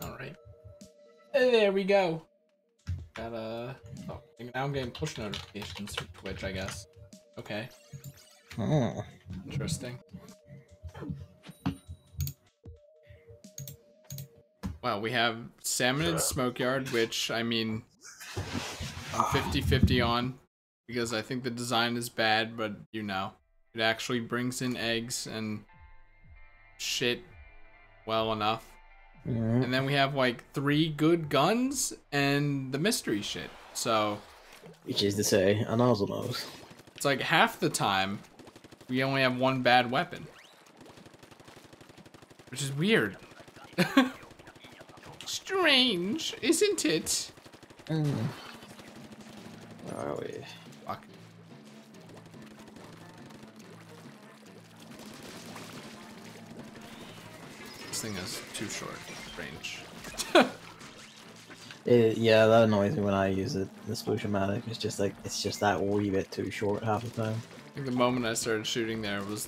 Alright. There we go. Got oh, now I'm getting push notifications from Twitch, I guess. Okay. Oh. Interesting. Well, we have Salmon and Smokeyard, which, I mean, I'm 50-50 on, because I think the design is bad, but, you know, it actually brings in eggs and shit well enough. Mm-hmm. And then we have, like, 3 good guns and the mystery shit, so... Which is to say, a nozzle nose. It's like half the time, we only have 1 bad weapon. Which is weird. Strange, isn't it? Where are we? Fuck. This thing has too short range. Yeah, that annoys me when I use it. The Splatoon-matic. It's just like, it's just that wee bit too short half the time. I think the moment I started shooting there was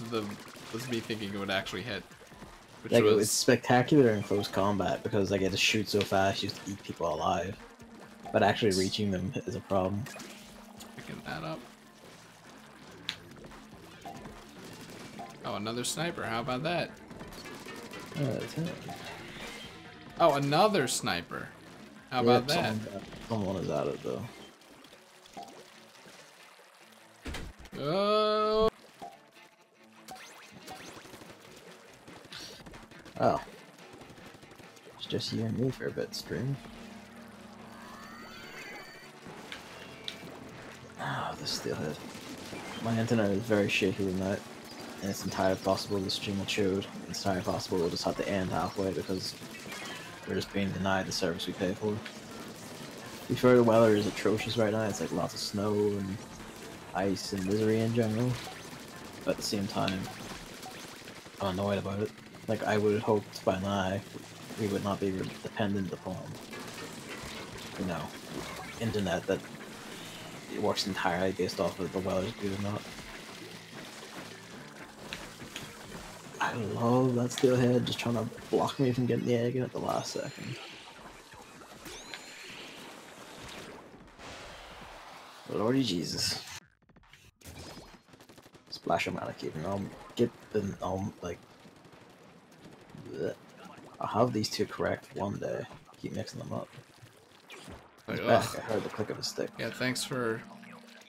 me thinking it would actually hit. Which Like, was... it's spectacular in close combat because like, it just shoots so fast you just eat people alive. But actually reaching them is a problem. Picking that up. Oh, another sniper. How about that? That's it. Oh, another sniper. How about that? Someone is at it though. Oh. Oh. It's just you and me for a bit, stream. Oh, the steelhead. My internet is very shaky tonight, and it's entirely possible the stream will chode. It's entirely possible we'll just have to end halfway because we're just being denied the service we pay for. Be fair, the weather is atrocious right now. It's like lots of snow and ice and misery in general. But at the same time, I'm annoyed about it. Like, I would have hoped by now we would not be dependent upon, you know, internet that it works entirely based off of the weather's good or not. I love that steelhead just trying to block me from getting the egg in at the last second. Lordy Jesus. Splash-o-matic even. I'll get them, like... bleh. I'll have these two correct one day. Keep mixing them up. He's Like, back. I heard the click of a stick. Yeah, thanks for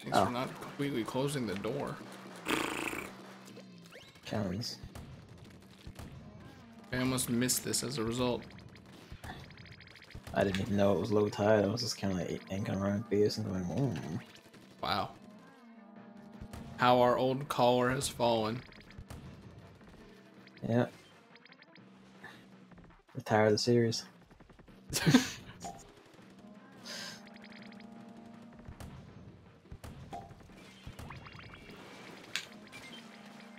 not completely closing the door. Cannons. I almost missed this as a result. I didn't even know it was low tide. I was just kind of like inking around base and going, whoa. Wow. How our old caller has fallen. Yeah. Retire the series.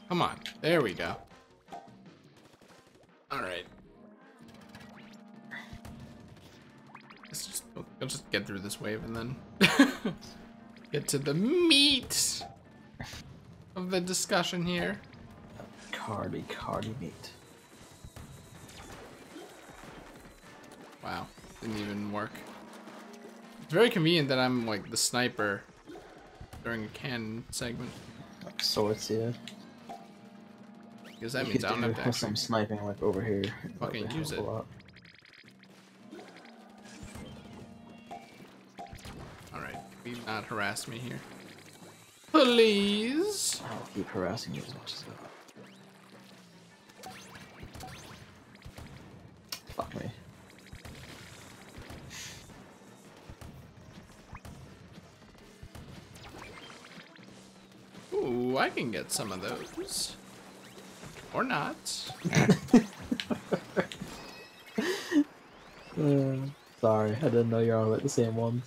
Come on. There we go. Alright. I'll just get through this wave and then get to the meat of the discussion here. Cardi meat. Wow. Didn't even work. It's very convenient that I'm like the sniper during a cannon segment. Like sorts, yeah. Because that means I don't have to actually some sniping like over here. fucking use it. Alright, please not harass me here. Please! I'll keep harassing you as much as I can. Fuck me. Ooh, I can get some of those. Or not. Sorry, I didn't know you're all at the same one.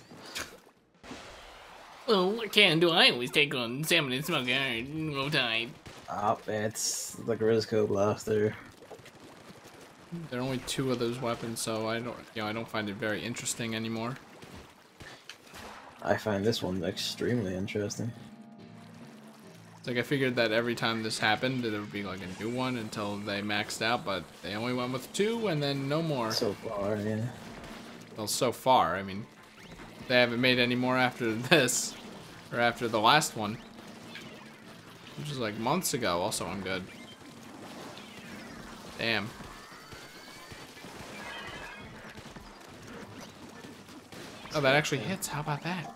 Well, what can do? I always take on Salmon and Smokeyard. No time. Ah, it's the Grisco Blaster. There are only 2 of those weapons, so I don't find it very interesting anymore. I find this one extremely interesting. Like I figured that every time this happened, that it would be like a new one until they maxed out, but they only went with 2 and then no more. So far, yeah. Well, so far, I mean, they haven't made any more after this, or after the last one, which is like months ago. Also, I'm good. Damn. Oh, that actually hits. How about that?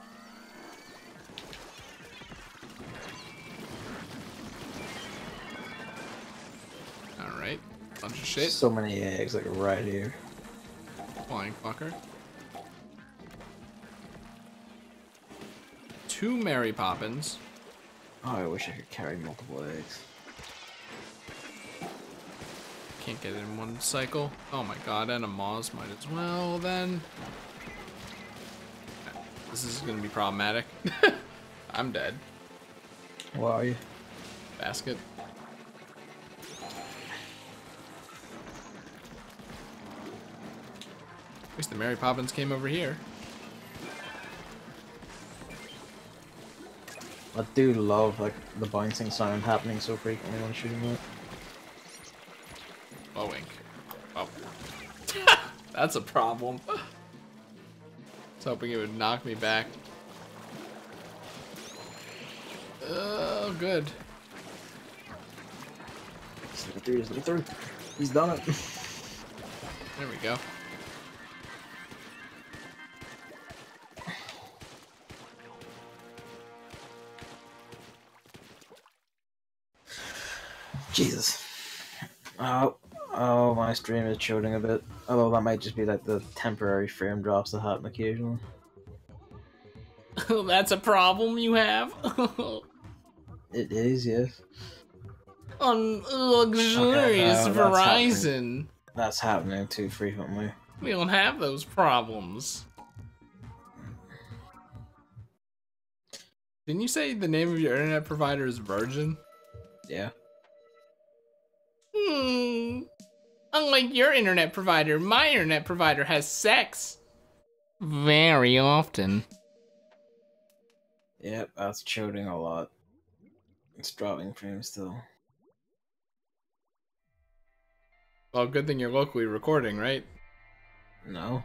Alright. Bunch of shit. So many eggs, like right here. Flying fucker. 2 Mary Poppins. Oh, I wish I could carry multiple eggs. Can't get it in one cycle. Oh my god, and a Moz might as well then. This is gonna be problematic. I'm dead. Where are you? Basket. At least the Mary Poppins came over here. I do love like the bouncing sound happening so frequently when shooting it. Oh, ink. Oh. That's a problem. I was hoping it would knock me back. Oh, good. Just look through, just look through. He's done it. There we go. Jesus. Oh, my stream is shooting a bit. Although that might just be like the temporary frame drops that happen occasionally. That's a problem you have? It is, yes. On luxurious Okay, Verizon. That's happening too frequently. We don't have those problems. Didn't you say the name of your internet provider is Virgin? Yeah. Unlike your internet provider, my internet provider has sex. Very often. Yep, that's shooting a lot. It's dropping frames still. Well, good thing you're locally recording, right? No.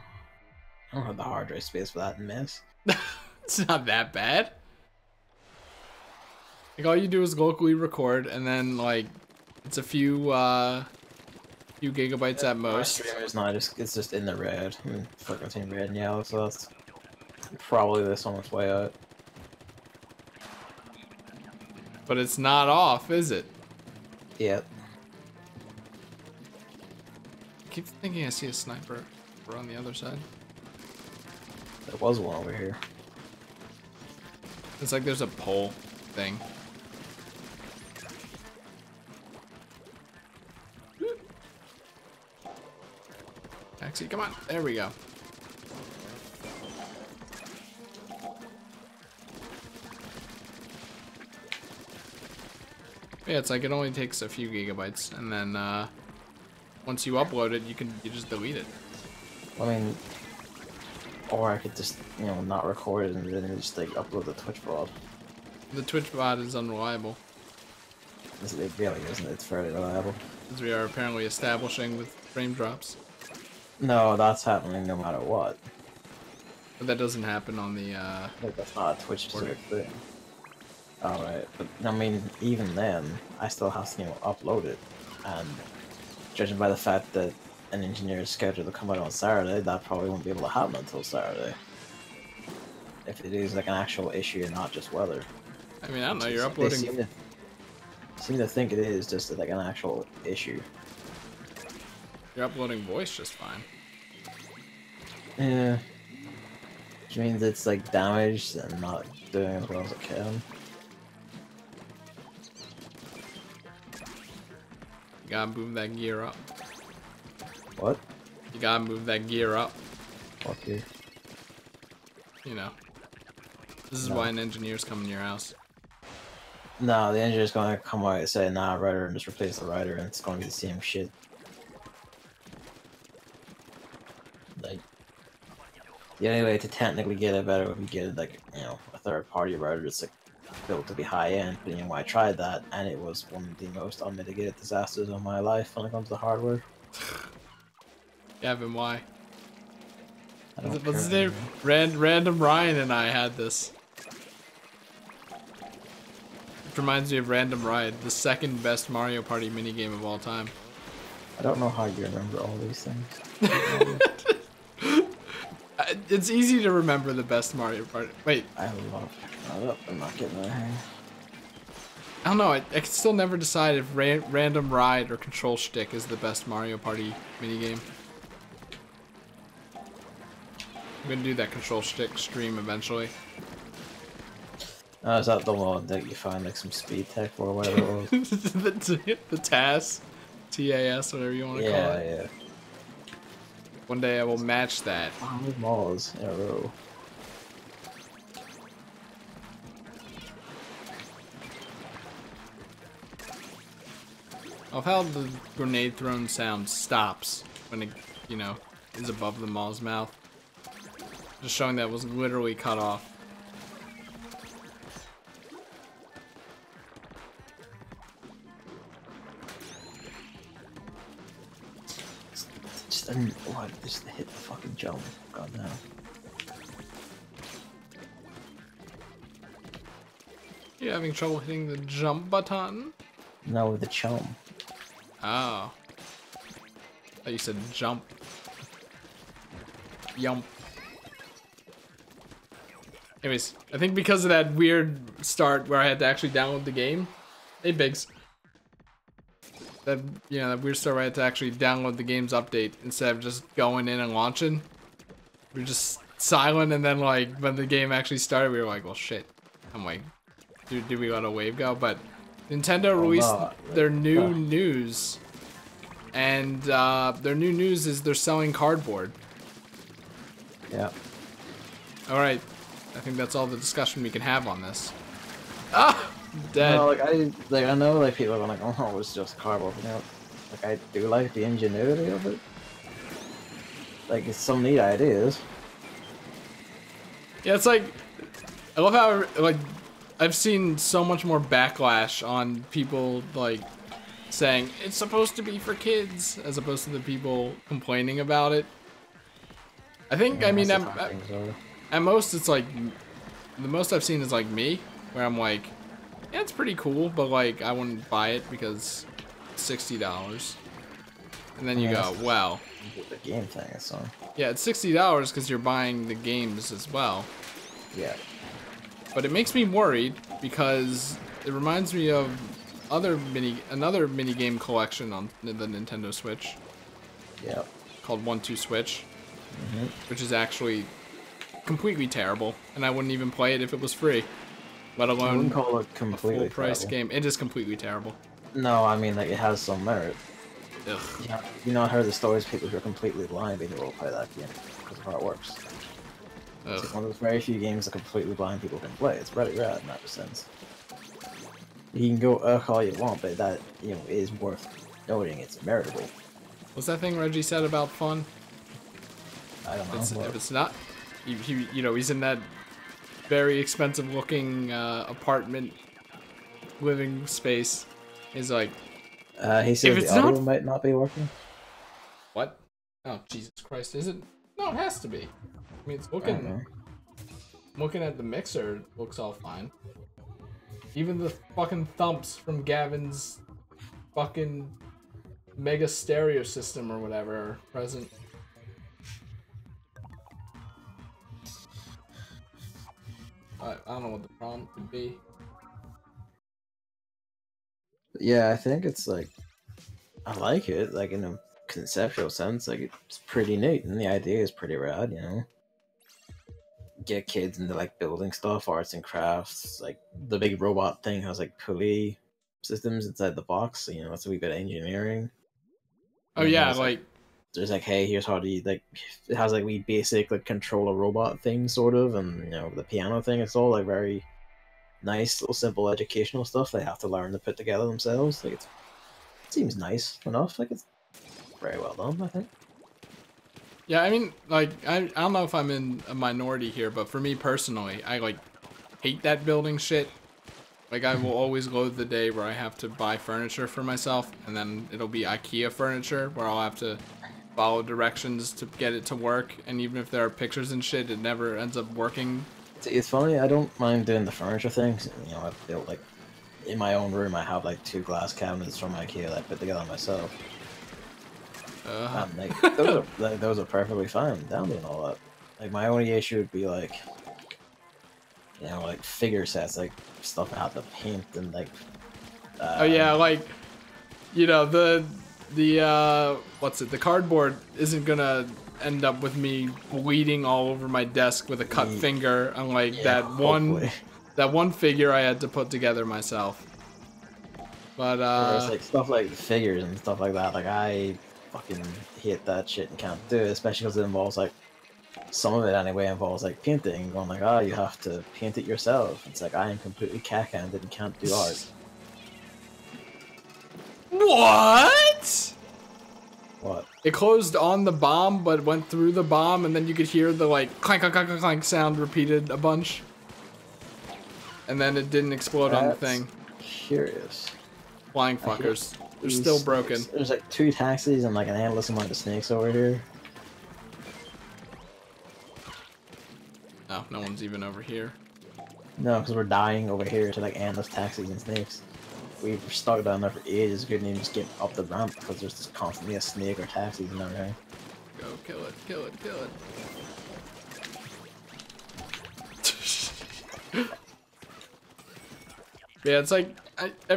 I don't have the hard drive space for that mess. It's not that bad. Like, all you do is locally record, and then, like, it's a few gigabytes at most. My stream is not just, it's just in the red. I mean, fucking team red and yellow, so that's probably this on its way out. But it's not off, is it? Yep. I keep thinking I see a sniper over on the other side. There was one over here. It's like there's a pole thing. Taxi, come on. There we go. Yeah, it's like it only takes a few gigabytes, and then once you upload it, you just delete it. I mean, or I could just, you know, not record it and then just like upload the Twitch VOD. The Twitch bot is unreliable, It really isn't. It's fairly reliable. as we are apparently establishing with frame drops. No, that's happening no matter what. But that doesn't happen on the Like, that's not a Twitch specific thing. Alright, but I mean, even then, I still have to, you know, upload it. And judging by the fact that an engineer is scheduled to come out on Saturday, that probably won't be able to happen until Saturday. If it is like an actual issue and not just weather. I mean, I don't know, you're uploading. They seem to think it is just like an actual issue. You're uploading voice just fine. Yeah. Which means it's like damaged and not doing as well as it can. You gotta move that gear up. What? You gotta move that gear up. Fuck you. You know. This is No. why an engineer's coming to your house. No, the engineer's gonna come out and say, nah, writer, and just replace the writer, and it's gonna be the same shit. Like, the only way to technically get it better would be get, like, you know, a third party writer that's like built to be high end. But you know, I tried that, and it was one of the most unmitigated disasters of my life when it comes to hardware. Gavin, why? I don't What's his care name? Random Ryan and I had this. It reminds me of Random Ride, the second best Mario Party minigame of all time. I don't know how you remember all these things. It's easy to remember the best Mario Party. Wait. I love picking that up. I'm not getting that hang. I don't know. I can still never decide if Random Ride or Control Stick is the best Mario Party minigame. I'm gonna do that Control Stick stream eventually. Is that the one that you find like some speed tech or whatever it was? the TAS, TAS, whatever you want to call it. Yeah. One day I will match that. 5 malls in a row. Of how the grenade thrown sound stops when it, you know, is above the mall's mouth. Just showing that it was literally cut off. Just didn't. Why did this hit the fucking jump? God no. You having trouble hitting the jump button? No, with the chum. Oh. I thought you said jump. Yump. Anyways, I think because of that weird start where I had to actually download the game. Hey, Biggs. That, you know, that weird start where I had to actually download the game's update instead of just going in and launching. We were just silent, and then, like, when the game actually started, we were like, well, shit. I'm like, do we let a wave go? But Nintendo released their new news, and their new news is they're selling cardboard. Yeah. Alright, I think that's all the discussion we can have on this. Ah! Dead. No, I know like people are like, oh, it's just cardboard. You know, like I do like the ingenuity of it. Like it's some neat ideas. Yeah, it's like, I love how, like, I've seen so much more backlash on people, like, saying, it's supposed to be for kids, as opposed to the people complaining about it. I think, Yeah, I mean, at most it's like, the most I've seen is like me, where I'm like, yeah, it's pretty cool, but like, I wouldn't buy it because it's $60. And then you go, well. The game thing, so. Yeah, it's $60 because you're buying the games as well. Yeah. But it makes me worried because it reminds me of another mini game collection on the Nintendo Switch. Yeah. Called 1-2 Switch, which is actually completely terrible, and I wouldn't even play it if it was free. Let alone I wouldn't call it completely a full-price terrible. game. It is completely terrible. No, I mean like it has some merit. Ugh. Yeah. You know, I heard the stories of people who are completely blind being able to play that game because of how it works. It's like one of those very few games that completely blind people can play. It's really rad in that sense. You can go all you want, but that, you know, is worth noting. It's meritable. What's that thing Reggie said about fun? I don't know. If it's not, you know, he's in that very expensive looking apartment living space. He's like, he said the audio might not be working. What? Oh, Jesus Christ, is it? No, it has to be. I mean, it's looking at the mixer, it looks all fine. Even the fucking thumps from Gavin's fucking mega stereo system or whatever are present. I don't know what the problem could be. Yeah, I think it's like, I like it, like in a conceptual sense, like it's pretty neat, and the idea is pretty rad, you know? Get kids into like building stuff, arts and crafts, like the big robot thing has like pulley systems inside the box, so, you know, it's a wee bit of engineering. Oh yeah, like there's like, hey, here's how to, like, it has like we basic like control a robot thing sort of, and you know, the piano thing, it's all like very nice little simple educational stuff they have to learn to put together themselves. Like it seems nice enough, like it's very well done, I think. Yeah, I mean, like, I don't know if I'm in a minority here, but for me personally, I, like, hate that building shit. Like, I will always loathe the day where I have to buy furniture for myself, and then it'll be IKEA furniture, where I'll have to follow directions to get it to work, and even if there are pictures and shit, it never ends up working. See, it's funny, I don't mind doing the furniture things. You know, I've built, like, in my own room, I have, like, 2 glass cabinets from IKEA that I put together myself. And, like, those are perfectly fine, down doing all that. Like, my only issue would be, like, you know, like, figure sets, like, stuff I have to paint and, like... oh, yeah, like, you know, the cardboard isn't gonna end up with me bleeding all over my desk with a cut finger, unlike that one figure I had to put together myself. But it's like stuff like figures and stuff like that. Like, I fucking hate that shit and can't do it, especially because it involves, like, some of it anyway involves, like, painting. Going like, oh, you have to paint it yourself. It's like, I am completely cack-handed and can't do art. What? What? It closed on the bomb, but went through the bomb, and then you could hear the, like, clank, clank, clank, clank sound repeated a bunch. And then it didn't explode on the thing. Curious. Flying fuckers. They're still broken. There's, like, 2 taxis and, like, an endless amount of snakes over here. Oh, no one's even over here. No, because we're dying over here to, like, endless taxis and snakes. We've stuck down there for ages, couldn't even just get up the ramp because there's just constantly a snake or taxis and everything. Go, kill it, kill it, kill it. Yeah, it's like,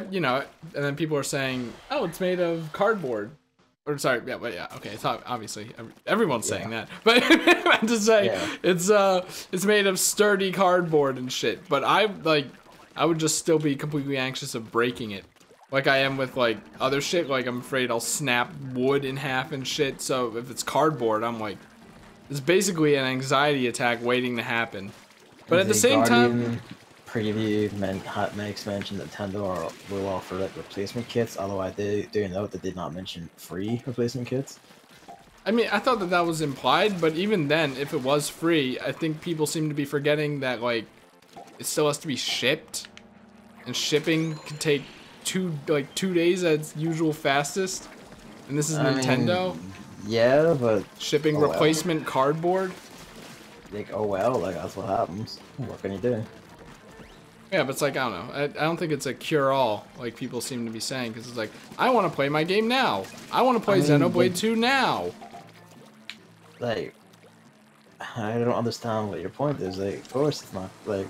you know, and then people are saying, oh, it's made of cardboard. Or, sorry, yeah, but yeah, okay, it's obviously, everyone's saying that. But I meant to say, it's made of sturdy cardboard and shit. But I would just still be completely anxious of breaking it. Like I am with, like, other shit. Like, I'm afraid I'll snap wood in half and shit. So if it's cardboard, I'm like, it's basically an anxiety attack waiting to happen. But at the same time... preview makes mention that Nintendo will offer, like, replacement kits, although I do note that they did not mention free replacement kits. I mean, I thought that was implied, but even then, if it was free, I think people seem to be forgetting that, like, it still has to be shipped, and shipping can take 2 days at its usual fastest, and this is Nintendo. Yeah, but shipping replacement cardboard. Like, oh well, like, that's what happens. What can you do? Yeah, but it's like, I don't know. I don't think it's a cure-all, like people seem to be saying, because it's like, I want to play my game now. I want to play Xenoblade 2 now. Like, I don't understand what your point is. Like, of course it's not, like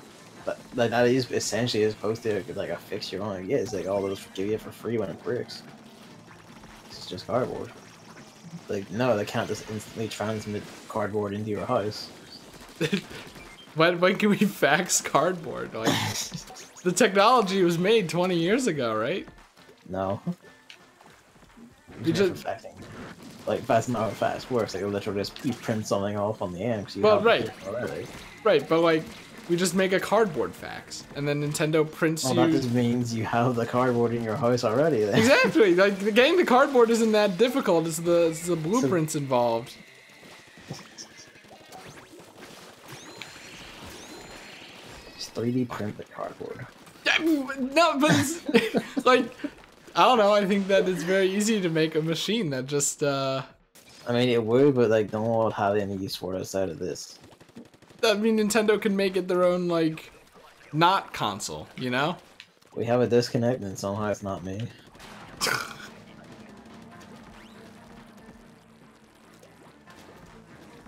that is essentially as opposed to, like, a fix you're going to get. It's like, all those give you for free when it breaks. It's just cardboard. Like, no, they can't just instantly transmit cardboard into your house. When can we fax cardboard? Like, the technology was made 20 years ago, right? No. You just faxing. Like, that's not how fax works. Like, literally just you print something off on the end. Right, but like, we just make a cardboard fax, and then Nintendo prints you. That just means you have the cardboard in your house already. Then. Exactly. Like, getting the cardboard isn't that difficult. It's the blueprints involved. Just 3D print the cardboard. No, but it's, like, I don't know. I think that it's very easy to make a machine that just. I mean, it would, but like, no one would have any use for it outside of this. I mean, Nintendo can make it their own, like, not console, you know? We have a disconnect, and somehow it's not me.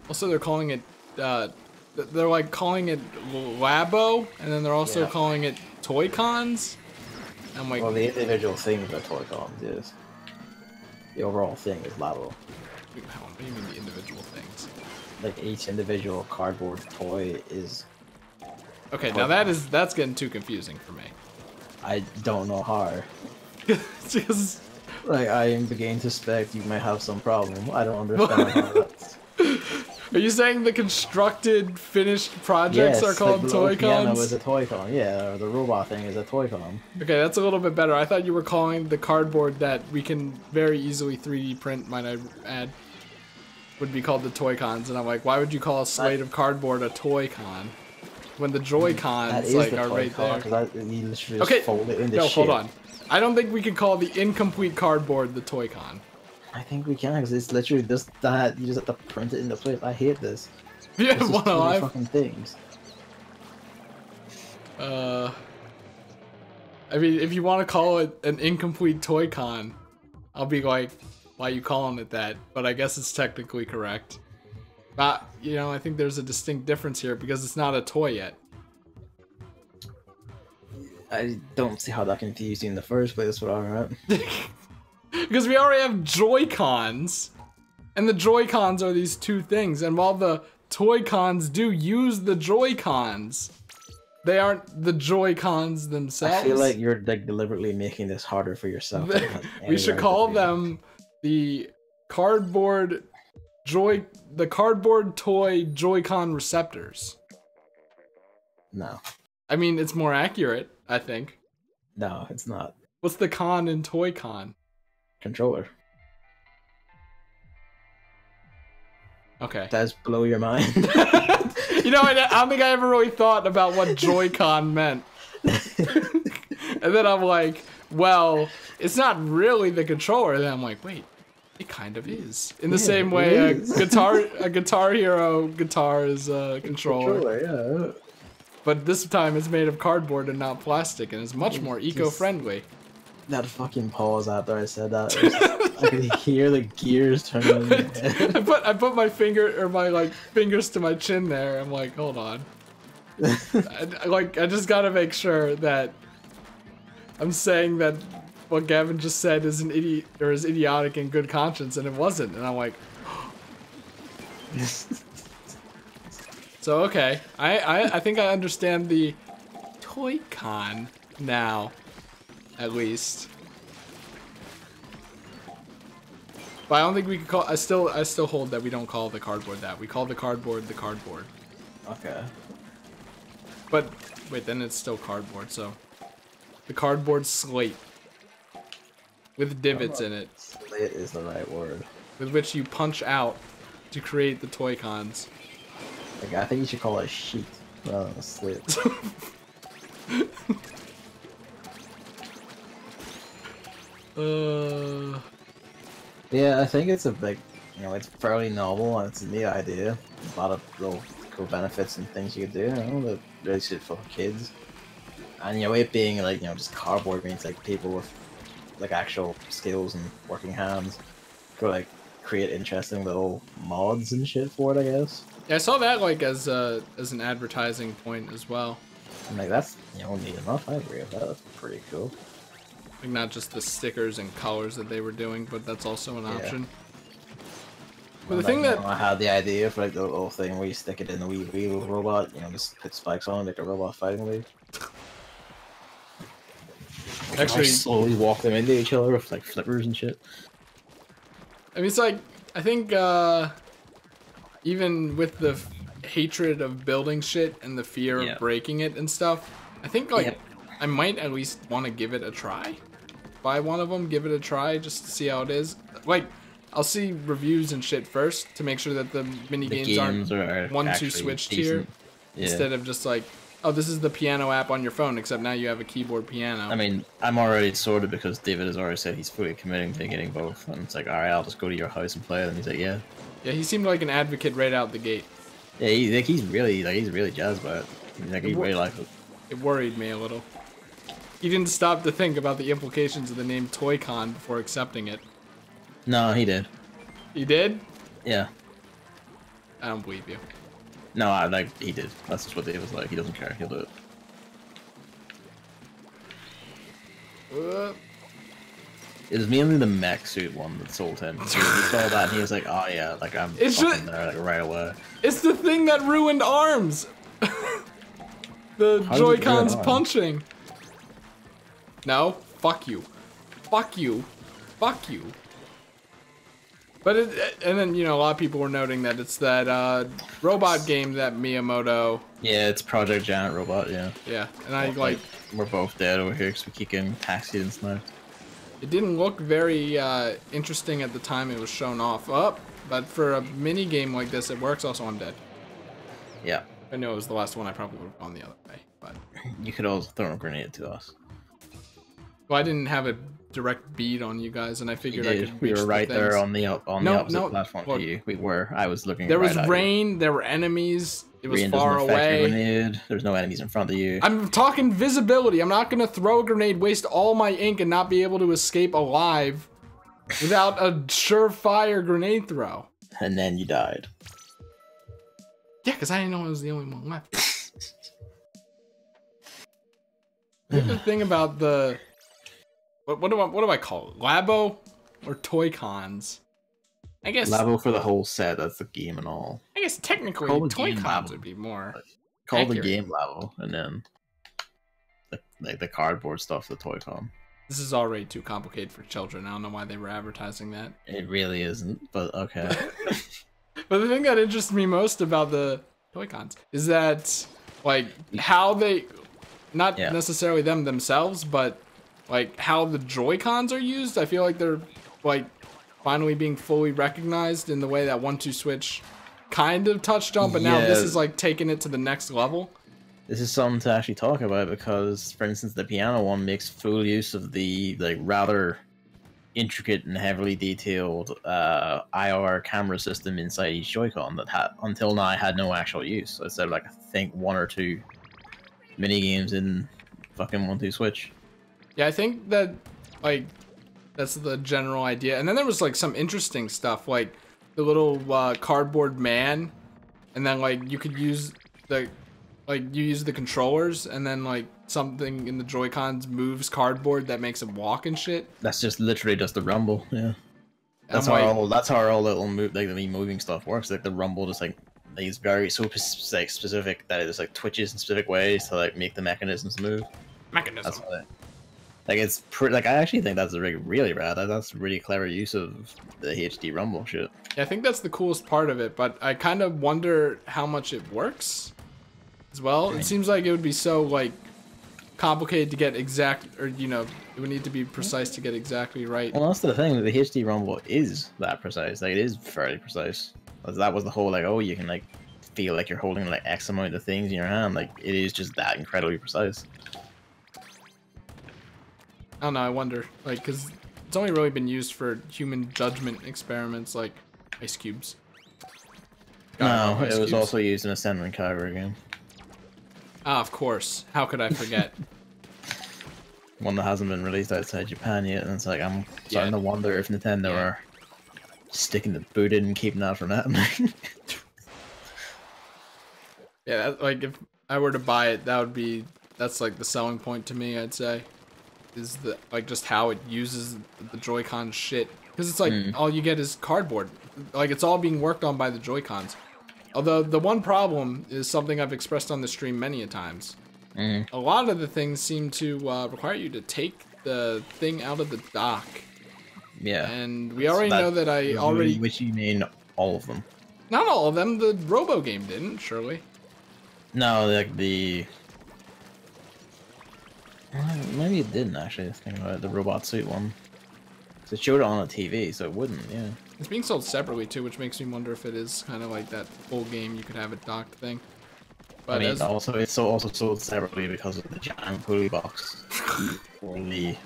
Also, they're calling it, they're like calling it Labo, and then they're also calling it Toycons. I'm like, well, the individual things are Toycons, yes. The overall thing is Labo. What do you mean the individual things? Like, each individual cardboard toy is... Okay, now that's getting too confusing for me. I don't know how. Just... Like, I am beginning to suspect you might have some problem. I don't understand how that's... Are you saying the constructed, finished projects are called like Toycons? The piano is a Toycon, yeah, or the robot thing is a Toycon. Okay, that's a little bit better. I thought you were calling the cardboard that we can very easily 3D print, might I add, would be called the Toycons, and I'm like, why would you call a slate of cardboard a Toycon? when the That Joy-Cons is like the are toy right there. car, because you literally just Okay, fold it into no, shit. hold on. I don't think we can call the incomplete cardboard the Toy-Con. I think we can, because it's literally just that. You just have to print it into place. I hate this. Yeah, This is one too many alive. fucking things. I mean, if you want to call it an incomplete Toy-Con, I'll be like, why are you calling it that? But I guess it's technically correct. But, you know, I think there's a distinct difference here because it's not a toy yet. I don't see how that confused you in the first place, but alright. Because we already have Joy-Cons, and the Joy-Cons are these two things, and while the Toy-Cons do use the Joy-Cons, they aren't the Joy-Cons themselves. I feel like you're like deliberately making this harder for yourself. We should call them the cardboard toy Joy-Con receptors. No. I mean, it's more accurate, I think. No, it's not. What's the con in Toy-Con? Controller. Okay. Does blow your mind. You know, I don't think I ever really thought about what Joy-Con meant. And then I'm like, well, it's not really the controller. And then I'm like, wait, it kind of is. In the same way a Guitar Hero guitar is a controller. Yeah. But this time it's made of cardboard and not plastic, and it's much more eco-friendly. That fucking pause after I said that. I could hear the gears turning in my head. I put my fingers to my chin there. I'm like, hold on. I just gotta make sure that I'm saying that what Gavin just said is an idiot or is idiotic in good conscience, and it wasn't. And I'm like, so okay, I think I understand the Toy-Con now, at least. But I don't think we could call. I still hold that we don't call the cardboard that. We call the cardboard the cardboard. Okay. But wait, then it's still cardboard. So the cardboard slate with divots in it. Slate is the right word. With which you punch out to create the Toy-Cons. Like, I think you should call it a sheet rather than a slit. Yeah, I think it's a big, it's fairly novel and it's a neat idea. A lot of little cool benefits and things you could do, that really suit for kids. And it being like, just cardboard means like people with like actual skills and working hands could like create interesting little mods and shit for it, I guess. Yeah, I saw that like as an advertising point as well. I'm like, that's neat enough. I agree with that. That's pretty cool. Like not just the stickers and colors that they were doing, but that's also an option. But the thing that I had the idea for like the little thing where you stick it in the wheel robot, just put spikes on, like a robot fighting league. Actually, slowly walk them into each other with like flippers and shit. I mean, it's like I think even with the hatred of building shit and the fear of breaking it and stuff, I think like I might at least want to give it a try. Buy one of them, give it a try, just to see how it is. Like, I'll see reviews and shit first to make sure that the mini games aren't 1-2 switched here, instead of just like, oh, this is the piano app on your phone, except now you have a keyboard piano. I mean, I'm already sorted because David has already said he's fully committing to getting both, and it's like, all right, I'll just go to your house and play it. And he's like, yeah. Yeah, he seemed like an advocate right out the gate. Yeah, he's really jazzed by it. He really likes it. It worried me a little. He didn't stop to think about the implications of the name Toy-Con before accepting it. No, he did. He did? Yeah. I don't believe you. No, he did. That's just what Dave was like. He doesn't care. He'll do it. It was mainly the mech suit one that sold him. So he saw that and he was like, oh yeah, like I'm fucking there like right away. It's the thing that ruined ARMS! The Joy-Cons punching. No, fuck you. Fuck you. Fuck you. But and then, a lot of people were noting that it's that robot game that Miyamoto... Yeah, it's Project Giant Robot, yeah. Yeah, and we're both dead over here because we keep getting taxied and sniped. It didn't look very interesting at the time it was shown off. But for a mini game like this, it works. Also, I'm dead. Yeah. I know it was the last one, I probably would have gone the other way. But You could also throw a grenade to us. well, I didn't have a direct beat on you guys, and I figured I could. We were right there on the opposite platform Look, to you. We were. I was looking. There was right rain. There were enemies. It was rain far doesn't affect your away. grenade. There's no enemies in front of you. I'm talking visibility. I'm not gonna throw a grenade, waste all my ink, and not be able to escape alive without a surefire grenade throw. And then you died. Yeah, because I didn't know I was the only one left. I think the thing about the what do I call it? Labo or Toycons? I guess Labo for the whole set. That's the game and all. I guess technically Toycons would be more Call the accurate. game Labo, and then the cardboard stuff, the Toycon. This is already too complicated for children. I don't know why they were advertising that. It really isn't, but okay. But the thing that interests me most about the Toycons is that, like, how they, not necessarily them themselves, but like how the Joy-Cons are used. I feel like they're like finally being fully recognized in the way that 1-2 Switch kind of touched on, but now this is like taking it to the next level. This is something to actually talk about because, for instance, the piano one makes full use of the rather intricate and heavily detailed IR camera system inside each Joy-Con that until now had no actual use. So instead of like I think 1 or 2 mini games in fucking 1-2 Switch. Yeah, I think that like that's the general idea. And then there was like some interesting stuff, like the little cardboard man, and then like you could use the you use the controllers, and then like something in the Joy-Cons moves cardboard that makes it walk and shit. That's just literally just the rumble, yeah. That's how all little the moving stuff works. Like the rumble just like is very specific that it just like twitches in specific ways to like make the mechanisms move. Mechanism. That's what it's like I actually think that's really rad. That's really clever use of the HD rumble shit. Yeah, I think that's the coolest part of it, but I kind of wonder how much it works as well. It seems like it would be so like complicated to get exact, or you know, it would need to be precise to get exactly right. Well, that's the thing. The HD rumble is that precise. Like it is fairly precise. That was the whole like, oh, you can like feel like you're holding like X amount of things in your hand. Like it is just that incredibly precise. I don't know. I wonder, like, because it's only really been used for human judgment experiments, like ice cubes. No, it was also used in a Salmon game. Ah, of course. How could I forget? One that hasn't been released outside Japan yet, and it's like I'm starting to wonder if Nintendo are sticking the boot in and keeping that from happening. Yeah, like if I were to buy it, that's like the selling point to me. I'd say is the like just how it uses the Joy-Con shit, because it's like all you get is cardboard. Like it's all being worked on by the Joy-Cons. Although the one problem is something I've expressed on the stream many a times. A lot of the things seem to require you to take the thing out of the dock. Yeah. And we already know that Which you mean all of them? Not all of them. The Robo game didn't, surely. No, like the... Maybe it didn't actually, think about it, the robot suit one. So it showed it on a TV, so it wouldn't, yeah. It's being sold separately too, which makes me wonder if it is kind of like that full game you could have it docked thing. But I mean, it's also sold separately because of the giant pulley box for the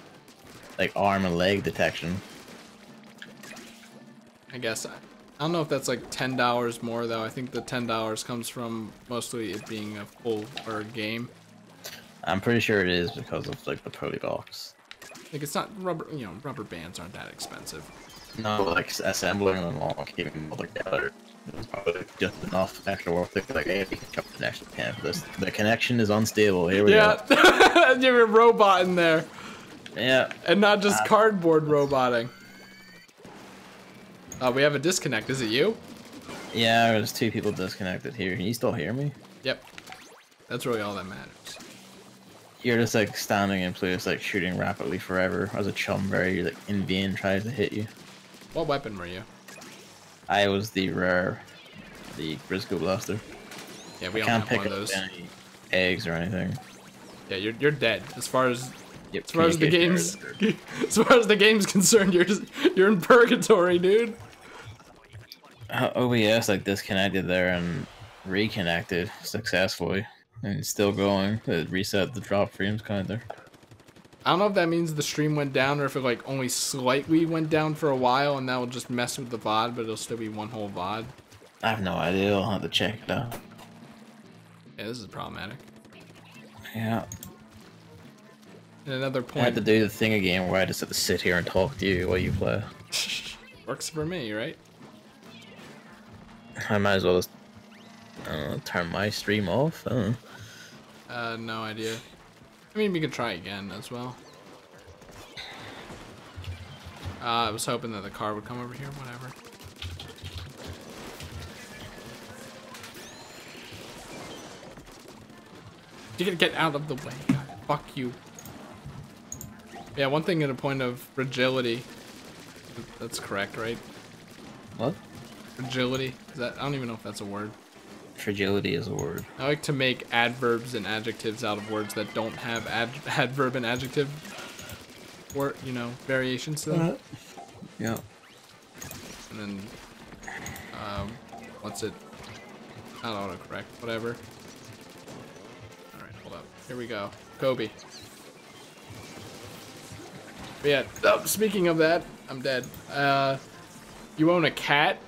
like arm and leg detection. I guess I don't know if that's like $10 more though. I think the $10 comes from mostly it being a full game. I'm pretty sure it is because of like the pulley box. Like it's not rubber, you know, rubber bands aren't that expensive. No, like assembling them all, keeping them all together. It was probably just enough extra work to like, hey, we can chuck an extra pen for this. The connection is unstable. Here we go. Yeah, you're a robot in there. Yeah. And not just cardboard roboting. We have a disconnect. Is it you? Yeah, there's 2 people disconnected here. Can you still hear me? Yep. That's really all that matters. You're just like standing in place, like shooting rapidly forever as a chum very like in vain tries to hit you. What weapon were you? I was the rare, the Briscoe Blaster. Yeah, we don't have one of those. Any eggs or anything. Yeah, you're dead. As far as the game's as far as the game's concerned, you're in purgatory, dude. OBS like disconnected there, and reconnected successfully and it's still going. It reset the drop frames kind of. I don't know if that means the stream went down or if it like only slightly went down for a while and that will just mess with the VOD, but it'll still be one whole VOD. I have no idea. I'll have to check it out. Yeah, this is problematic. Yeah. And another point. I had to do the thing again where I just have to sit here and talk to you while you play. Works for me, right? I might as well just turn my stream off. No idea. I mean, we could try again as well. I was hoping that the car would come over here, whatever. You gotta get out of the way. God, fuck you. Yeah, one thing at a point of fragility. That's correct, right? What? Fragility. Is that? I don't even know if that's a word. Fragility is a word. I like to make adverbs and adjectives out of words that don't have adverb and adjective word, you know, variations to them. Yeah. And then, what's it? Not autocorrect, whatever. Alright, hold up. Here we go. Kobe. But yeah, speaking of that, I'm dead. You own a cat?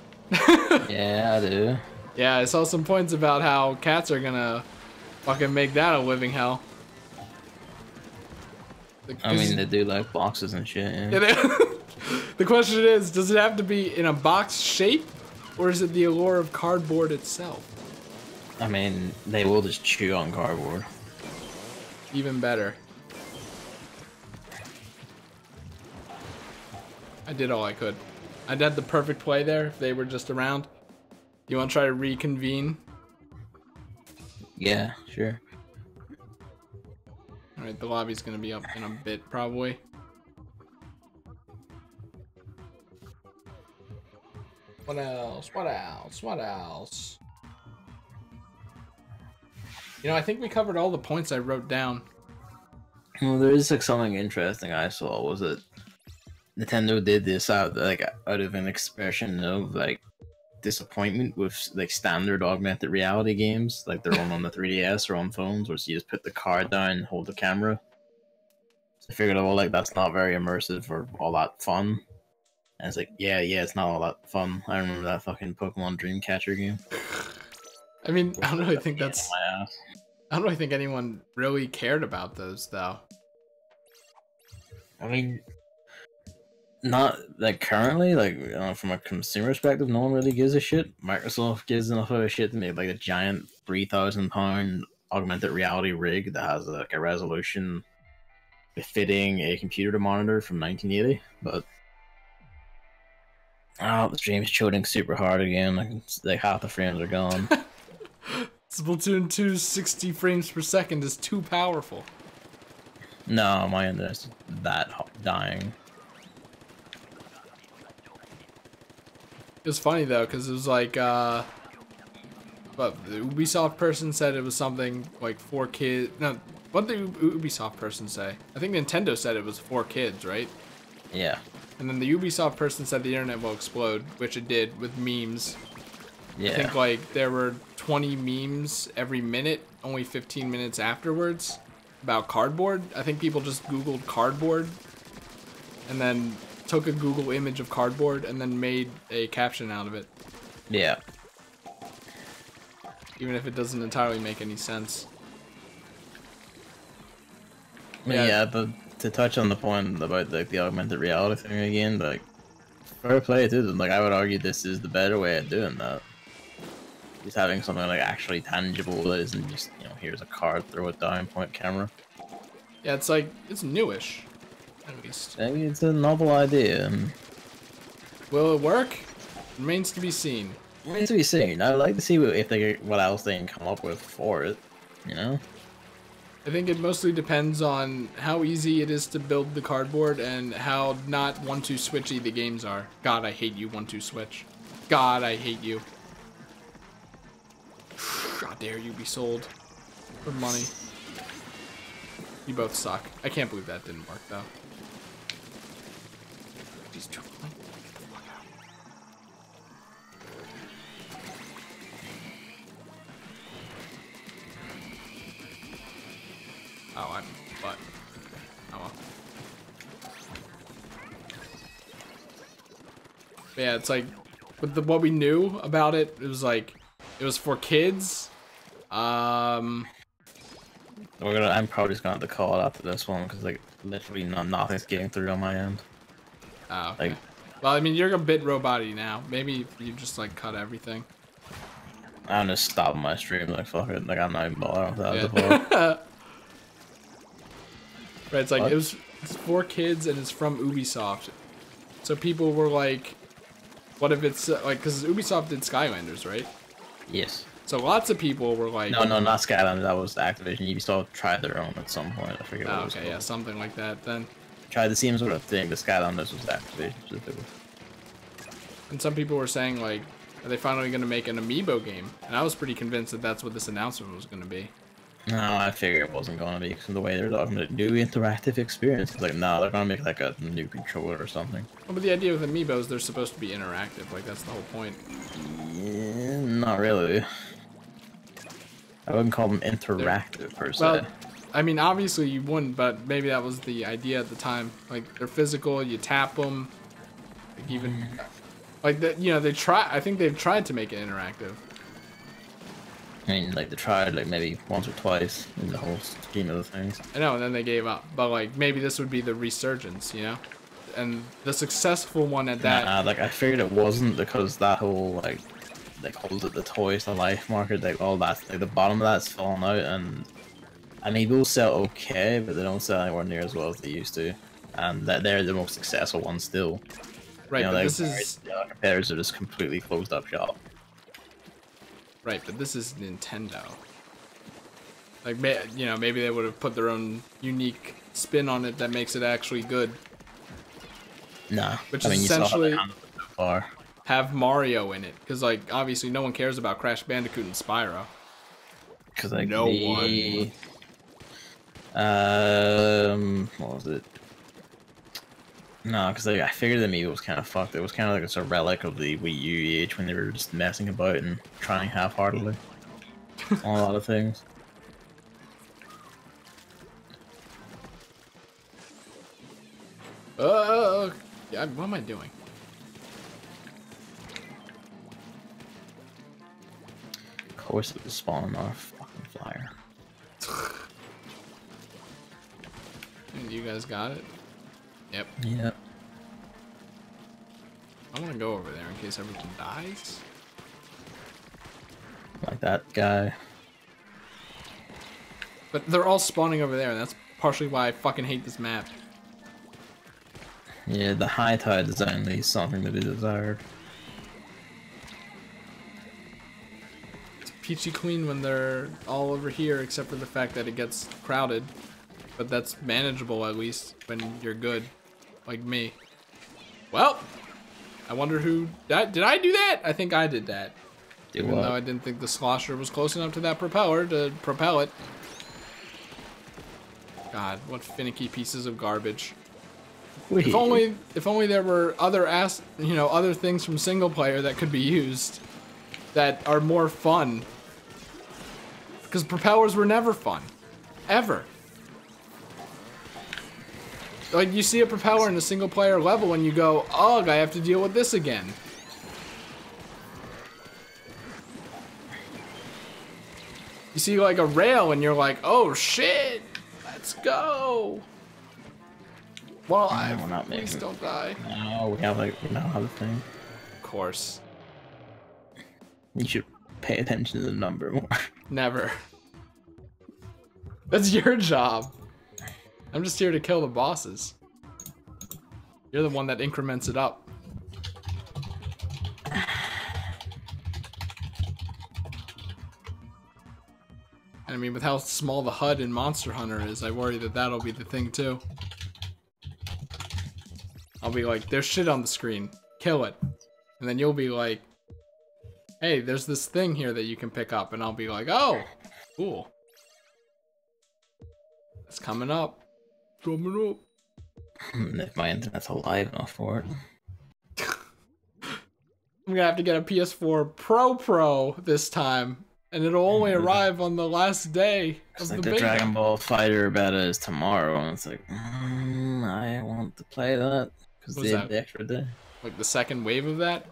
Yeah, I do. Yeah, I saw some points about how cats are gonna fucking make that a living hell. I mean, they do like boxes and shit. Yeah. The question is, does it have to be in a box shape, or is it the allure of cardboard itself? I mean, they will just chew on cardboard. Even better. I did all I could. I did the perfect play there if they were just around. You want to try to reconvene? Yeah, sure. Alright, the lobby's gonna be up in a bit, probably. What else? What else? What else? You know, I think we covered all the points I wrote down. Well, there is like something interesting I saw was that Nintendo did this out of an expression of like disappointment with like standard augmented reality games, like they're on the 3DS or on phones, where you just put the card down and hold the camera. So I figured, well, like that's not very immersive or all that fun. And it's like, yeah, it's not all that fun. I remember that fucking Pokemon Dreamcatcher game. I mean, I don't really think that's. I don't really think anyone really cared about those, though. I mean, not like currently, like from a consumer perspective, no one really gives a shit. Microsoft gives enough of a shit to make like a giant £3,000 augmented reality rig that has like a resolution befitting a computer monitor from 1980. But the stream's shooting super hard again. Like half the frames are gone. Splatoon 2's 60 frames per second is too powerful. No, my internet's that dying. It was funny though, because it was like, but the Ubisoft person said it was something like 4 kids. No, what did the Ubisoft person say? I think Nintendo said it was 4 kids, right? Yeah. And then the Ubisoft person said the internet will explode, which it did with memes. Yeah. I think like there were 20 memes every minute, only 15 minutes afterwards, about cardboard. I think people just Googled cardboard and then took a Google image of cardboard and then made a caption out of it. Yeah. Even if it doesn't entirely make any sense. Yeah, but to touch on the point about like the augmented reality thing again, like fair play to them. Like I would argue this is the better way of doing that. Just having something like actually tangible that isn't just, you know, here's a card, throw it down, point camera. Yeah, it's like, it's newish, at least. Maybe it's a novel idea. Will it work? Remains to be seen. Remains to be seen. I'd like to see what else they can come up with for it, you know? I think it mostly depends on how easy it is to build the cardboard and how not 1-2 switchy the games are. God, I hate you, 1-2 switch. God, I hate you. How dare you be sold for money. You both suck. I can't believe that didn't work, though. These two. Oh, but oh well. But yeah, it's like with what we knew about it, it was like it was for kids. I'm probably just gonna have to call it after this one because like literally nothing's getting through on my end. Oh, okay. Like, well, I mean, you're a bit robot-y now. Maybe you just like cut everything. I'm just stopping my stream. Like fuck it. Like I'm not even bothered with that Yeah. Right, it's like What? it's for kids and it's from Ubisoft. So people were like, what if it's like, because Ubisoft did Skylanders, right? Yes. So lots of people were like, No, not Skylanders. That was Activision. Ubisoft tried their own at some point. I forget what it was okay, called. yeah, something like that then. Tried the same sort of thing. The Skylanders was Activision. Specifically. And some people were saying like, are they finally going to make an Amiibo game? And I was pretty convinced that that's what this announcement was going to be. No, I figured it wasn't gonna be because of the way they're talking about new interactive experience. It's like, no, they're gonna make like a new controller or something. Well, but the idea with Amiibos, they're supposed to be interactive. Like that's the whole point. Yeah, not really. I wouldn't call them interactive per se. Well, I mean, obviously you wouldn't, but maybe that was the idea at the time. Like they're physical, you tap them. Like even, like that, you know, they try. I think they've tried to make it interactive. I mean, like they tried like maybe once or twice in the whole scheme of the things. I know, and then they gave up. But like maybe this would be the resurgence, you know, and the successful one at that. Nah, like I figured it wasn't because that whole like holds it the toys to life market, like all that, like the bottom of that's fallen out, and Amiibos sell okay, but they don't sell anywhere near as well as they used to, and that they're the most successful ones still. Right, you know, but like, this is competitors are just completely closed up shop. right, but this is Nintendo. Like, you know, maybe they would have put their own unique spin on it that makes it actually good. Nah, Which I mean, is you saw how essentially they handled it so far. Have Mario in it, because like obviously no one cares about Crash Bandicoot and Spyro. Because like no one. What was it? No, because like, I figured the Amiibo was kind of fucked. It was kind of like it's a relic of the Wii U age when they were just messing about and trying half-heartedly on a lot of things. Yeah, what am I doing? Of course it was spawning our fucking flyer. And you guys got it? Yep. Yep. I want to go over there in case everyone dies. Like that guy. But they're all spawning over there, and that's partially why I fucking hate this map. Yeah, the high tide design leaves something to be desired. It's peachy clean when they're all over here, except for the fact that it gets crowded. But that's manageable, at least, when you're good. Like me. Well, I wonder who... Did I do that? I think I did that. Even though I didn't think the slosher was close enough to that propeller to propel it. God, what finicky pieces of garbage. If only there were other other things from single player that could be used that are more fun. Because propellers were never fun. Ever. Like, you see a propeller in a single player level and you go, ugh, I have to deal with this again. You see like a rail and you're like, oh shit, let's go. Well, please don't die. No, we have the thing. Of course. You should pay attention to the number more. Never. That's your job. I'm just here to kill the bosses. You're the one that increments it up. And I mean, with how small the HUD in Monster Hunter is, I worry that that'll be the thing too. I'll be like, there's shit on the screen. Kill it. And then you'll be like, hey, there's this thing here that you can pick up. And I'll be like, oh, cool. It's coming up. Coming up. If my internet's alive enough for it. I'm gonna have to get a PS4 Pro this time. and it'll only arrive on the last day It's of like the the beta. Dragon Ball Fighter beta is tomorrow, and it's like, I want to play that because What was they had that? the extra day. Like the second wave of that?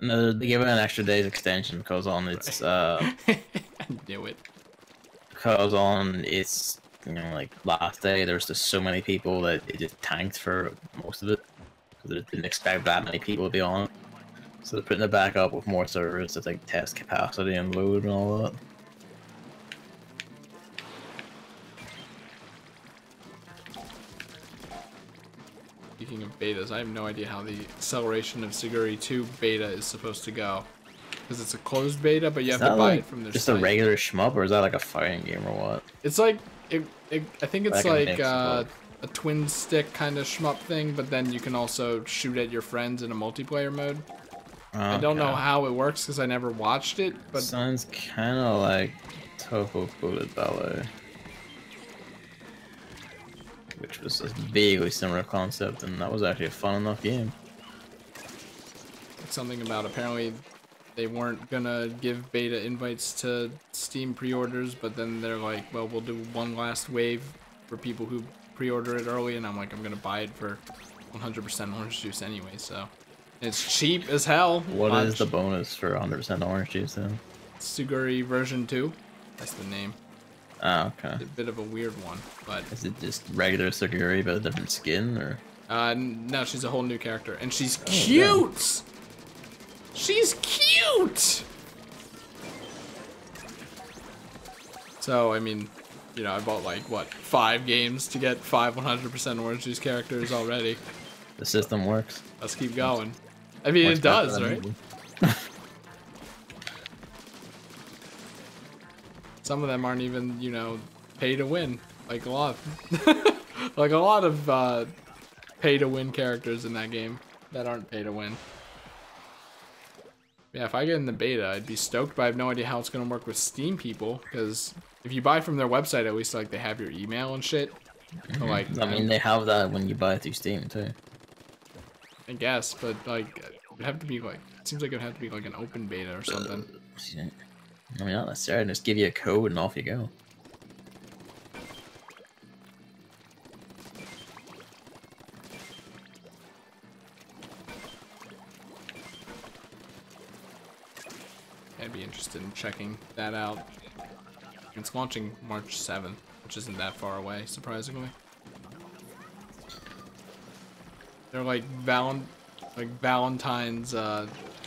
No, they give it an extra day's extension because on its I knew it. like last day there's just so many people that it just tanked for most of it because they didn't expect that many people to be on it. So they're putting it back up with more servers to like test capacity and load and all that. Speaking of betas, I have no idea how the acceleration of Siguri 2 beta is supposed to go. Because it's a closed beta, but you have to buy like it from their just site. a regular shmup, or is that like a fighting game or what? It's like, I think it's like a a twin stick kind of shmup thing, but then you can also shoot at your friends in a multiplayer mode. I don't know how it works because I never watched it, but sounds kind of like Toho Bullet Ballet, which was a vaguely similar concept, and that was actually a fun enough game. something about apparently they weren't gonna give beta invites to Steam pre-orders, but then they're like, well, we'll do one last wave for people who pre-order it early, and I'm like, I'm gonna buy it for 100% orange juice anyway, so it's cheap as hell. What is the bonus for 100% orange juice then? Suguri version 2, that's the name. Oh, okay. It's a bit of a weird one, but is it just regular Suguri but a different skin, or? No, she's a whole new character, and she's cute. She's cute. So I mean, you know, I bought like what 5 games to get 5 100% orange juice characters already. The system works. Let's keep going. I mean, it does, right? Some of them aren't even, you know, pay to win. Like a lot, like a lot of pay to win characters in that game that aren't pay to win. Yeah, if I get in the beta, I'd be stoked, but I have no idea how it's gonna work with Steam people. Because if you buy from their website, at least like they have your email and shit. So, like, I mean, they have that when you buy it through Steam too. I guess, but like, it'd have to be like. It seems like it'd have to be like an open beta or something. I mean, not necessarily. Just give you a code and off you go. I'd be interested in checking that out. It's launching March 7th, which isn't that far away, surprisingly. They're like Valentine's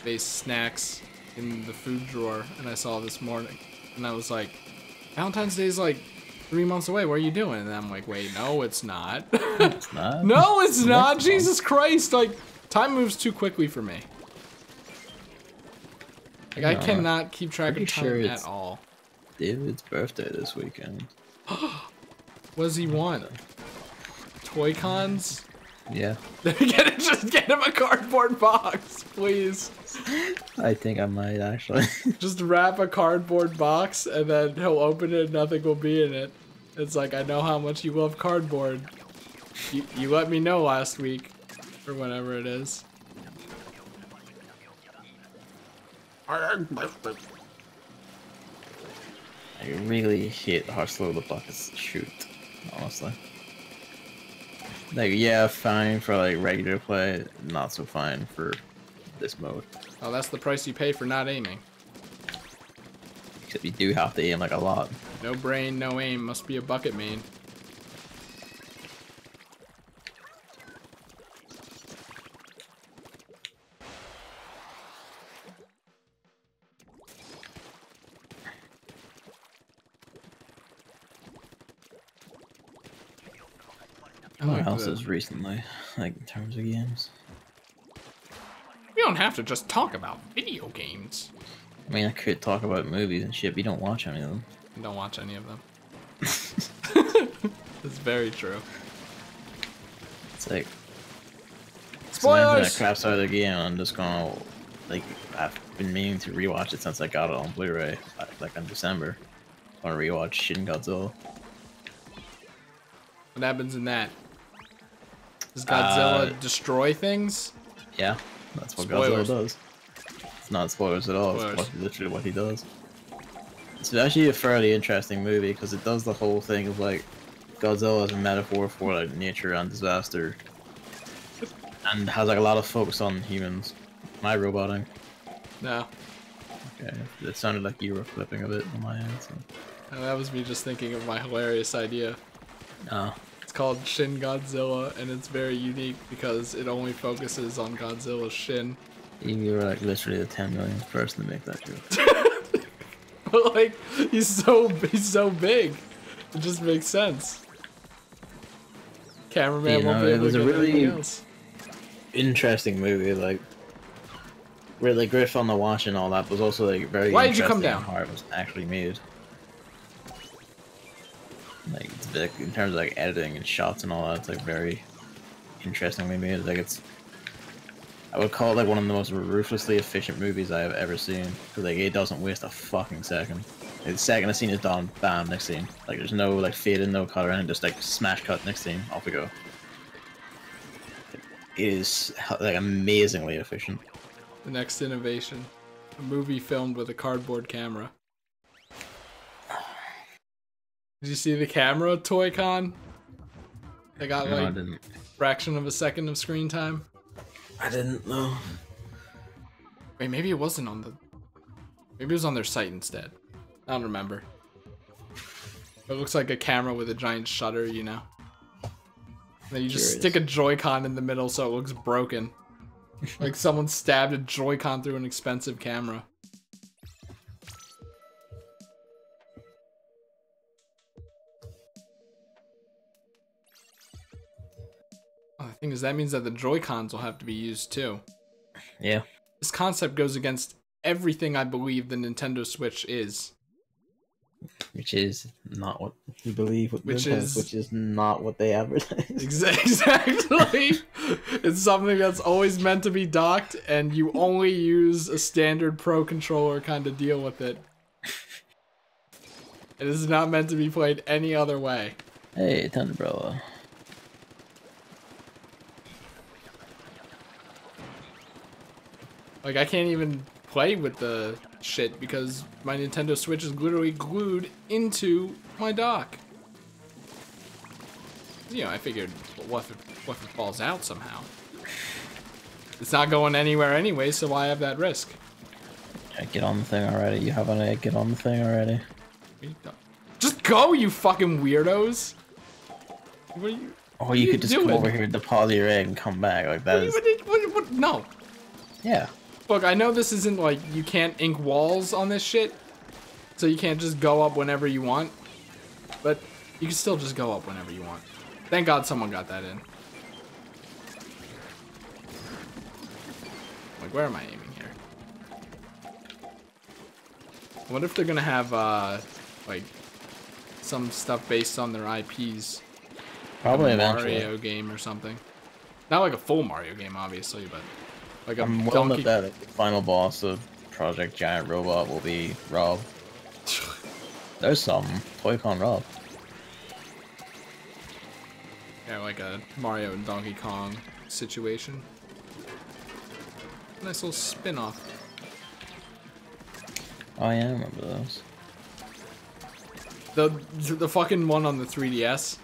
based snacks in the food drawer, and I saw this morning, and I was like, Valentine's Day is like 3 months away. What are you doing? And I'm like, wait, no, it's not. It's not. No, it's not. Jesus Christ! Like, time moves too quickly for me. Like, I cannot keep track of time at all. David's birthday this weekend. What does he want? Toycons? Yeah. Just get him a cardboard box, please. I think I might actually. Just wrap a cardboard box and then he'll open it and nothing will be in it. It's like, I know how much you love cardboard. You let me know last week, or whatever it is. I really hate how slow the buckets shoot, honestly. Like, yeah, fine for like regular play, not so fine for this mode. Oh, that's the price you pay for not aiming. Except you do have to aim like a lot. No brain, no aim, must be a bucket main. What else is recently, like in terms of games? We don't have to just talk about video games. I mean, I could talk about movies and shit, but you don't watch any of them. I don't watch any of them. It's very true. It's like, spoilers! that craps out of the game, I'm just gonna, like, I've been meaning to rewatch it since I got it on Blu-ray, like in December. I want to rewatch Shin Godzilla. What happens in that? Does Godzilla destroy things? Yeah, that's what Spoilers. Godzilla does. It's not spoilers at all, Spoilers. it's literally what he does. It's actually a fairly interesting movie because it does the whole thing of like Godzilla as a metaphor for like nature and disaster, and has like a lot of focus on humans. Am I roboting? No. Okay, it sounded like you were flipping a bit on my end. So. And that was me just thinking of my hilarious idea. Oh. It's called Shin Godzilla, and it's very unique because it only focuses on Godzilla's shin. You were like literally the 10 millionth person to make that joke. But like, he's so big. It just makes sense. Cameraman won't be able to get anything else. Interesting movie, like really Griff on the watch and all that was also like very. Why did you come down? How it was actually made. Like, it's like in terms of like editing and shots and all that, it's like very interestingly made. Like it's, I would call it like one of the most ruthlessly efficient movies I have ever seen. Cause like it doesn't waste a fucking second. Like, the second a scene is done, bam, next scene. Like there's no like fade in, no cut or anything, just like smash cut, next scene, off we go. It is like amazingly efficient. The next innovation, a movie filmed with a cardboard camera. Did you see the camera, Toycon? They got like a fraction of a second of screen time. I didn't know. Wait, maybe it wasn't on the. Maybe it was on their site instead. I don't remember. It looks like a camera with a giant shutter, you know. And then you just stick a Joy-Con in the middle so it looks broken. Like someone stabbed a Joy-Con through an expensive camera. Oh, the thing is, that means that the Joy-Cons will have to be used too. Yeah. This concept goes against everything I believe the Nintendo Switch is. Which is not what you believe. Which is not what they advertise. Exactly. It's something that's always meant to be docked, and you only use a standard Pro controller kind of deal with it. It is not meant to be played any other way. Hey, Thunderbrella. Like, I can't even play with the shit because my Nintendo Switch is literally glued into my dock. You know, I figured, what if it falls out somehow? It's not going anywhere anyway, so why have that risk? Get on the thing already. You have an egg. Get on the thing already. Just go, you fucking weirdos! What are you? Or you could just come over here, deposit your egg, and come back. Like that is. No. Yeah. Look, I know this isn't like you can't ink walls on this shit, so you can't just go up whenever you want, but you can still just go up whenever you want. Thank God someone got that in. Like, where am I aiming here? What if they're gonna have, like, some stuff based on their IPs? Probably like a eventually. Mario game or something. Not like a full Mario game, obviously, but like a I'm willing to bet the final boss of Project Giant Robot will be Rob. There's some Toycon Rob. Yeah, like a Mario and Donkey Kong situation. Nice little spin-off. Oh yeah, I remember those. The fucking one on the 3DS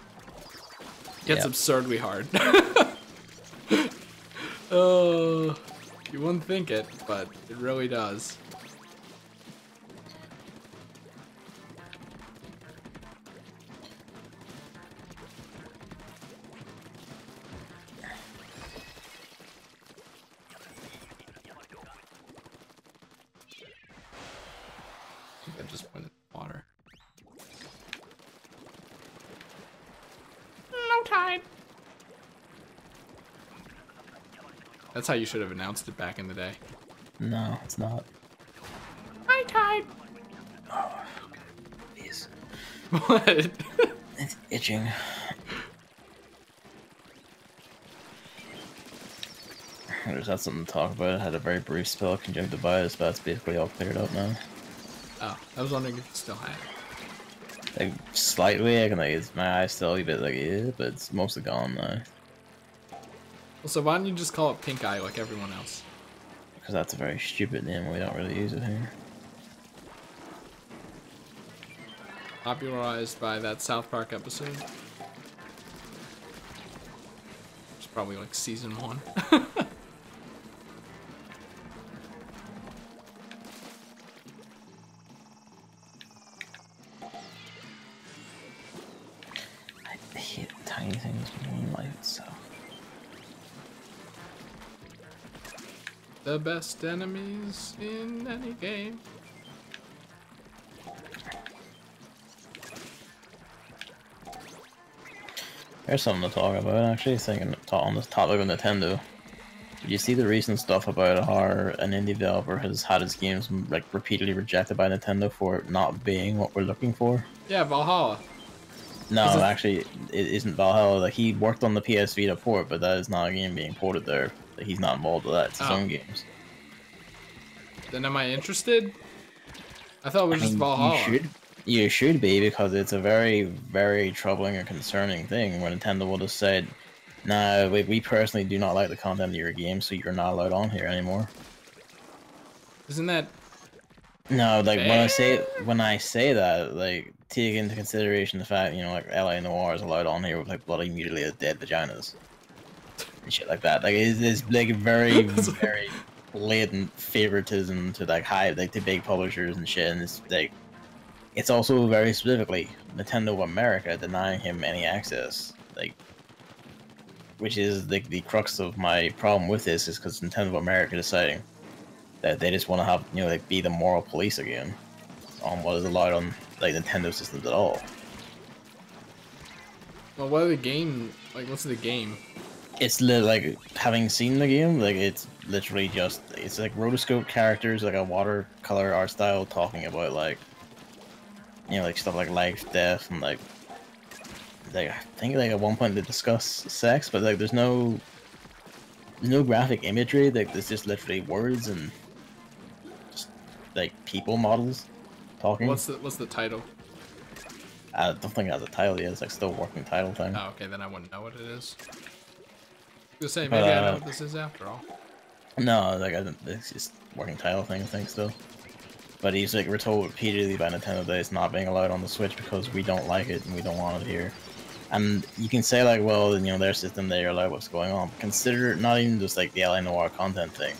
gets absurdly hard. You wouldn't think it, but it really does. I think I just went in the water. Low tide. That's how you should have announced it back in the day. No, it's not. High tide. Oh, please. What? It's itching. I just had something to talk about. I had a very brief spell of conjunctivitis, but it's basically all cleared up now. Oh, I was wondering if you still had it. Like, slightly, I can, like, my eyes still a bit like, yeah, but it's mostly gone now. Well, so why don't you just call it pink eye like everyone else? Because that's a very stupid name, we don't really use it here. Popularized by that South Park episode. It's probably like season 1. I hate tiny things in life itself. The best enemies in any game. There's something to talk about, actually, thinking on this topic of Nintendo. Did you see the recent stuff about how an indie developer has had his games like repeatedly rejected by Nintendo for not being what we're looking for? Yeah, Valhalla. No, actually, it isn't Valhalla. Like, he worked on the PS Vita port, but that is not a game being ported there. Like, he's not involved with that. It's his own games. Then am I interested? I thought it was just Valhalla. You should be, because it's a very, very troubling and concerning thing where Nintendo will just say, "Nah, we personally do not like the content of your game, so you're not allowed on here anymore." Isn't that... No, like, fair? when I say that, like, take into consideration the fact, you know, like, LA Noir is allowed on here with, like, bloody mutilated dead vaginas. And shit like that. Like, it's like, very, very blatant favoritism to, like, to big publishers and shit, and it's, like, it's also very specifically Nintendo of America denying him any access, like, which is the crux of my problem with this, is because Nintendo of America deciding that they just want to have, you know, like, be the moral police again on what is allowed on, like, Nintendo systems at all. Well, what are the game... Like, what's the game? It's like, having seen the game, like, it's literally just, it's like rotoscope characters, like a watercolor art style, talking about, like, you know, like, stuff like life, death, and, like, I think, like, at one point they discuss sex, but, like, there's no graphic imagery. Like, there's just literally words and just, like, people models talking. What's the title? I don't think it has a title yet. It's, like, still a working title thing. Oh, okay, then I wouldn't know what it is. Just say, maybe I know what this is after all. No, like, it's just working title thing, I think, still. But he's, like, we're told repeatedly by Nintendo that it's not being allowed on the Switch because we don't like it and we don't want it here. And you can say, like, well, you know, their system, they're allowed what's going on. But consider not even just, like, the LA Noire content thing.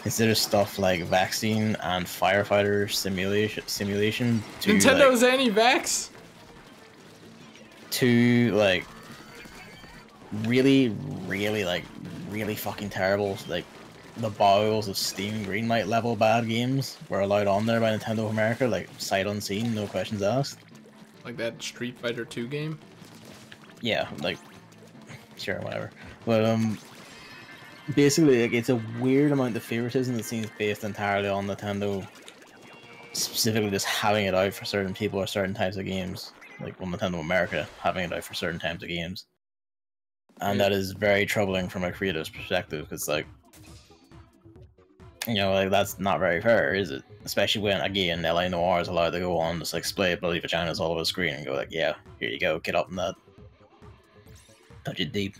Consider stuff like vaccine and firefighter simulation to, Nintendo's anti-vax? To, like, really, like, really fucking terrible, like, the bowels of Steam Greenlight level bad games were allowed on there by Nintendo of America, like, sight unseen, no questions asked. Like that Street Fighter 2 game? Yeah, like, sure, whatever. But, basically, like, it's a weird amount of favoritism that seems based entirely on Nintendo specifically just having it out for certain people or certain types of games. Like, well, Nintendo America having it out for certain types of games. And that is very troubling from a creator's perspective, because, like, you know, like, that's not very fair, is it? Especially when, again, LA Noir is allowed to go on, just, like, display bloody vaginas all over the screen and go, like, yeah, here you go, get up in that. Touch it deep.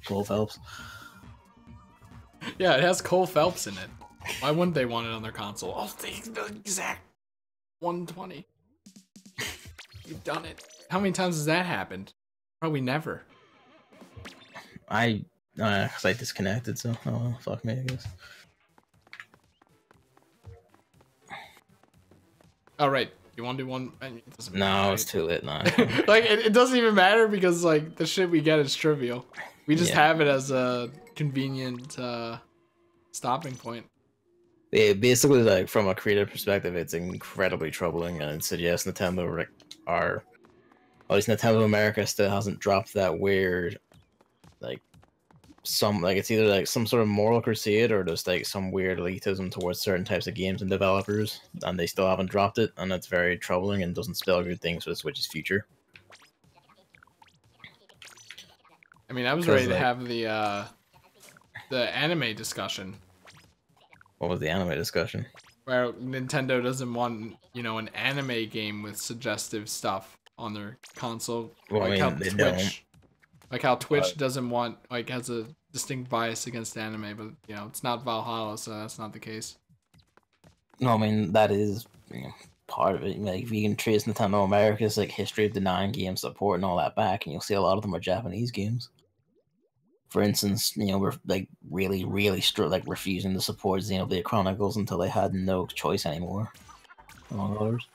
Cole Phelps. Yeah, it has Cole Phelps in it. Why wouldn't they want it on their console? Oh, the exact 120. You've done it. How many times has that happened? Probably never. Cause I disconnected, so, oh well, fuck me, I guess. Oh, right. You want to do one? It doesn't matter, No, right? it's too late now. Like, it doesn't even matter because, like, the shit we get is trivial. We just have it as a convenient stopping point. Yeah, basically, like, from a creative perspective, it's incredibly troubling, and it suggests Nintendo or at least Nintendo America still hasn't dropped that weird, like, it's either, like, some sort of moral crusade or just, like, some weird elitism towards certain types of games and developers, and they still haven't dropped it, and that's very troubling and doesn't spell good things for the Switch's future. I mean, I was ready to have the anime discussion. What was the anime discussion? Where Nintendo doesn't want, you know, an anime game with suggestive stuff on their console. Well, like I mean, how they Twitch, don't. like how Twitch doesn't want, like, has a distinct bias against anime, but, you know, it's not Valhalla, so that's not the case. No, I mean, that is, you know, part of it. Like, if you can trace Nintendo America's like history of denying game support and all that back, and you'll see a lot of them are Japanese games. For instance, we're like really, really like refusing to support Xenoblade Chronicles until they had no choice anymore, among others.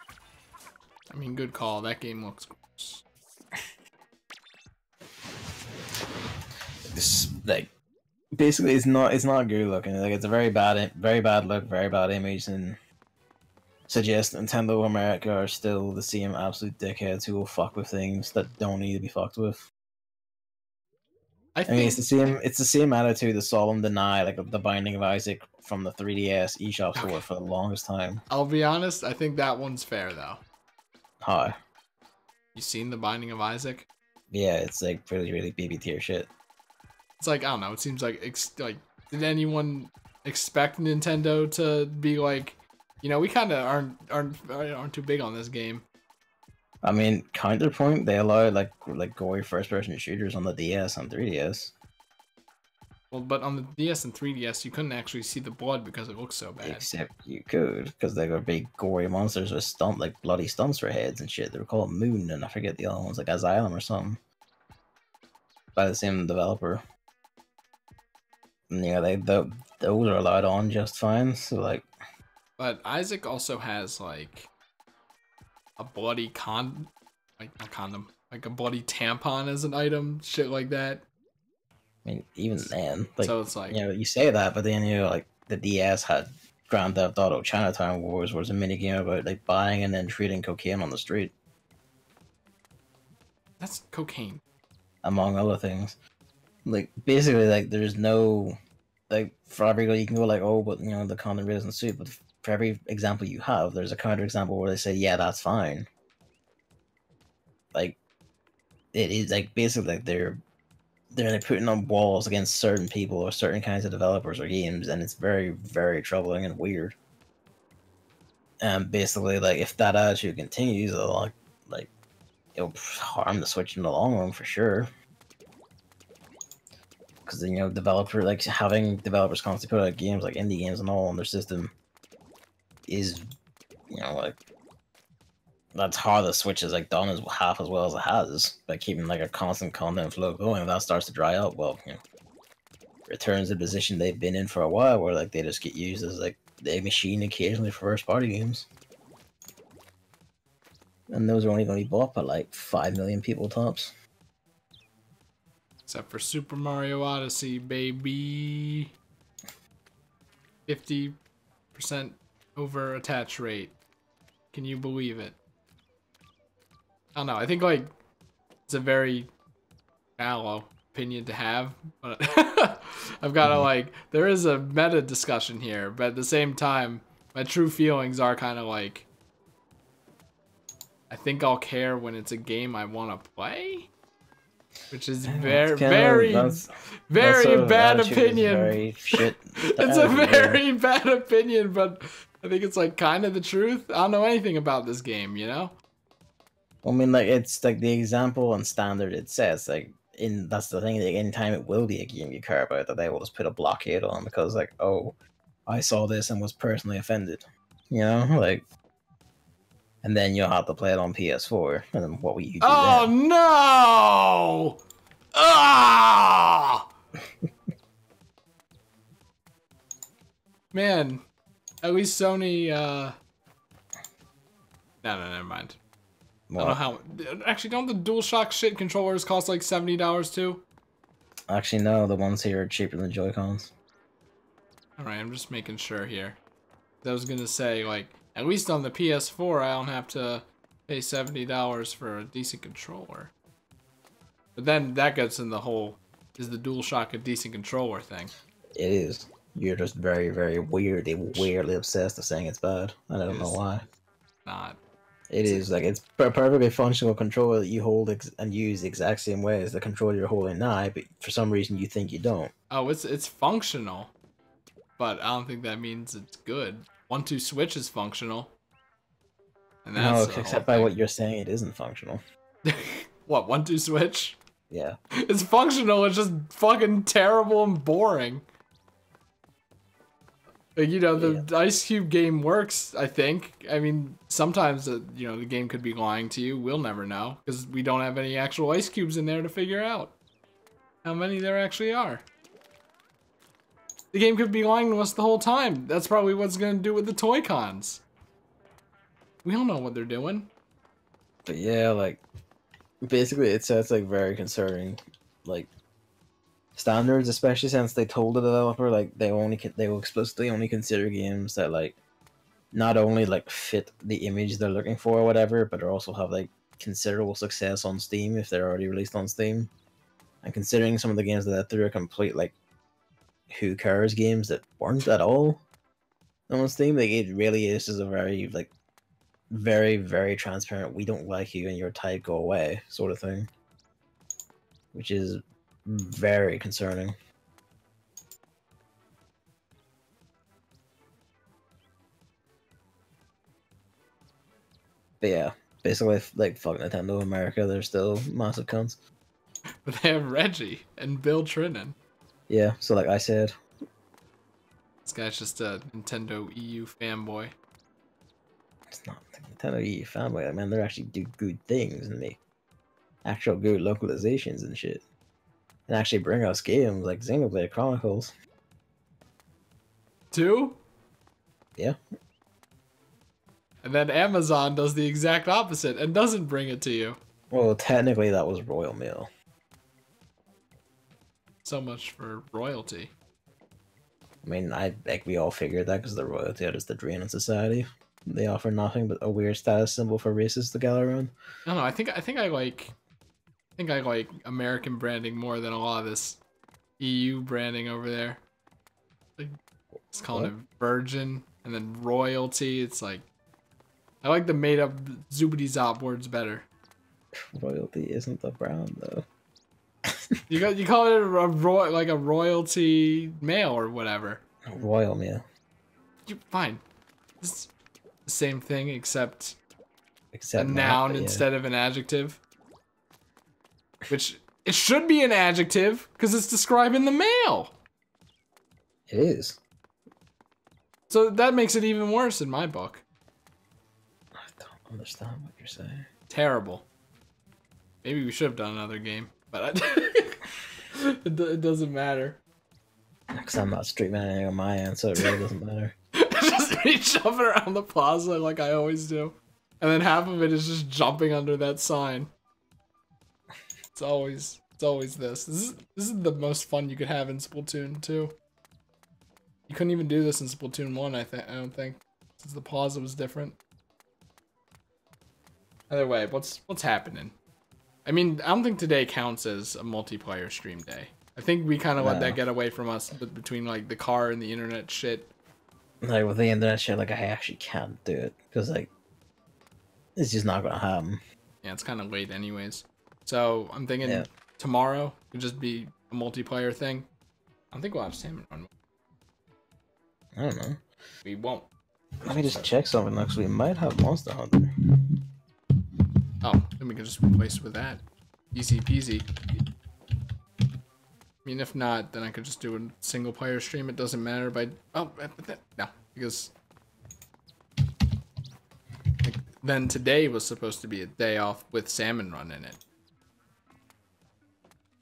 I mean, good call. That game looks gross. This like basically it's not good looking. Like, it's a very bad look, very bad image, and suggest Nintendo America are still the same absolute dickheads who will fuck with things that don't need to be fucked with. I mean, it's the same attitude that saw them deny like the Binding of Isaac from the 3DS eShop store for the longest time. I'll be honest, I think that one's fair though. Hi. You seen the Binding of Isaac? Yeah, it's like really, really baby tier shit. It's like, I don't know, it seems like did anyone expect Nintendo to be like, we kind of aren't too big on this game. I mean, counterpoint, they allowed like gory first-person shooters on the DS and 3DS. Well, but on the DS and 3DS, you couldn't actually see the blood because it looks so bad. Except you could, because they were big gory monsters with bloody stumps for heads and shit. They were called Moon, and I forget the other ones, like Asylum or something. By the same developer. And those are allowed on just fine. So like. But Isaac also has like a bloody like a bloody tampon as an item, shit like that. I mean, even then, like, so it's like, you say that, but then like the DS had Grand Theft Auto Chinatown Wars, where it's a minigame about like buying and then trading cocaine on the street. That's cocaine, among other things. Like, basically, like, there's no, like, for every, you can go like, oh, but the condom really doesn't suit, but for every example you have, there's a counter example where they say, yeah, that's fine. Like, it is like basically like they're like putting on walls against certain people or certain kinds of developers or games, and it's very, very troubling and weird. And basically, like, if that attitude continues, it'll harm the Switch in the long run for sure. Because having developers constantly put out games like indie games and all on their system is, that's how the Switch is like done as half as well as it has by keeping like a constant content flow going. If that starts to dry up, well, returns to the position they've been in for a while, where like they just get used as like a machine occasionally for first party games, and those are only going to be bought by like 5 million people tops. Except for Super Mario Odyssey, baby. 50% over attach rate. Can you believe it? I don't know. I think like it's a very shallow opinion to have, but I've got to like, there is a meta discussion here, but at the same time, my true feelings are kind of like, I think I'll care when it's a game I want to play, which is very bad opinion. Very shit. It's a very bad opinion, but I think it's like kind of the truth. I don't know anything about this game, I mean, like, it's like the example and standard it says, like, that's the thing, like, anytime it will be a game you care about, that they will just put a blockade on because, like, oh, I saw this and was personally offended, like, and then you'll have to play it on PS4, and then what will you do then? Oh, no! Ah! Man, at least Sony, No, never mind. What? I don't know how. Actually, don't the DualShock shit controllers cost like $70 too? Actually, no. The ones here are cheaper than Joy-Cons. Alright, I'm just making sure here. I was gonna say, like, at least on the PS4, I don't have to pay $70 for a decent controller. But then that gets in the whole, is the DualShock a decent controller thing? It is. You're just very, very weirdly obsessed with saying it's bad. I don't know why. Not. It is, like, it's a perfectly functional controller that you hold and use the exact same way as the controller you're holding now, but for some reason you think you don't. Oh, it's functional, but I don't think that means it's good. 1-2 switch is functional. And that's no, except by what you're saying, it isn't functional. What, 1-2 switch? Yeah. It's functional, it's just fucking terrible and boring. Like, you know, Yeah. the Ice Cube game works, I think. I mean, sometimes, you know, the game could be lying to you. We'll never know, because we don't have any actual Ice Cubes in there to figure out how many there actually are. The game could be lying to us the whole time. That's probably what's going to do with the Toycons. We don't know what they're doing. But yeah, like, basically it sets like very concerning, like, standards, especially since they told the developer like they will explicitly only consider games that like not only like fit the image they're looking for or whatever, but also have like considerable success on Steam if they're already released on Steam. And considering some of the games that threw a complete like who cares games that weren't at all on Steam, like it really is just a very like very transparent, we don't like you and your type, go away sort of thing, which is very concerning. But yeah, basically, like, fuck Nintendo America, they're still massive cunts. But they have Reggie and Bill Trinan. Yeah, so like I said, This guy's just a Nintendo EU fanboy. it's not Nintendo EU fanboy, like, man, they actually do good things and make actual good localizations and shit. And actually bring us games like Xenoblade Chronicles. 2? Yeah. And then Amazon does the exact opposite and doesn't bring it to you. Well, technically that was Royal Mail. So much for royalty. I mean, I think we all figured that because the royalty is the drain on society. They offer nothing but a weird status symbol for racists to gather around. I don't know. I think I like American branding more than a lot of this EU branding over there. Like, it's calling it Virgin and then royalty. It's like, I like the made up zoobity zop words better. Royalty isn't the brand though. You call it a royalty mail or whatever. Royal Mail. Fine. It's the same thing except a Except noun yeah. instead of an adjective. Which it should be an adjective because it's describing the mail. It is. So that makes it even worse in my book. I don't understand what you're saying. Terrible. Maybe we should have done another game, but it doesn't matter. Because I'm not street managing on my end, so it really doesn't matter. Just me jumping around the plaza like I always do. And then half of it is just jumping under that sign. It's always this. This is the most fun you could have in Splatoon 2. You couldn't even do this in Splatoon 1, I don't think. Since the plaza was different. Either way, what's happening? I mean, I don't think today counts as a multiplayer stream day. I think we kind of let that get away from us between like the car and the internet shit. Like with the internet shit, like I actually can't do it because like it's just not gonna happen. Yeah, it's kind of late anyways. So I'm thinking tomorrow could just be a multiplayer thing. I don't think we'll have Salmon run. I don't know. We won't. Let me just check something next. We might have Monster Hunter. Oh, then we can just replace it with that. Easy peasy. I mean, if not, then I could just do a single player stream. It doesn't matter by... Oh, no. Because... like, then today was supposed to be a day off with Salmon Run in it.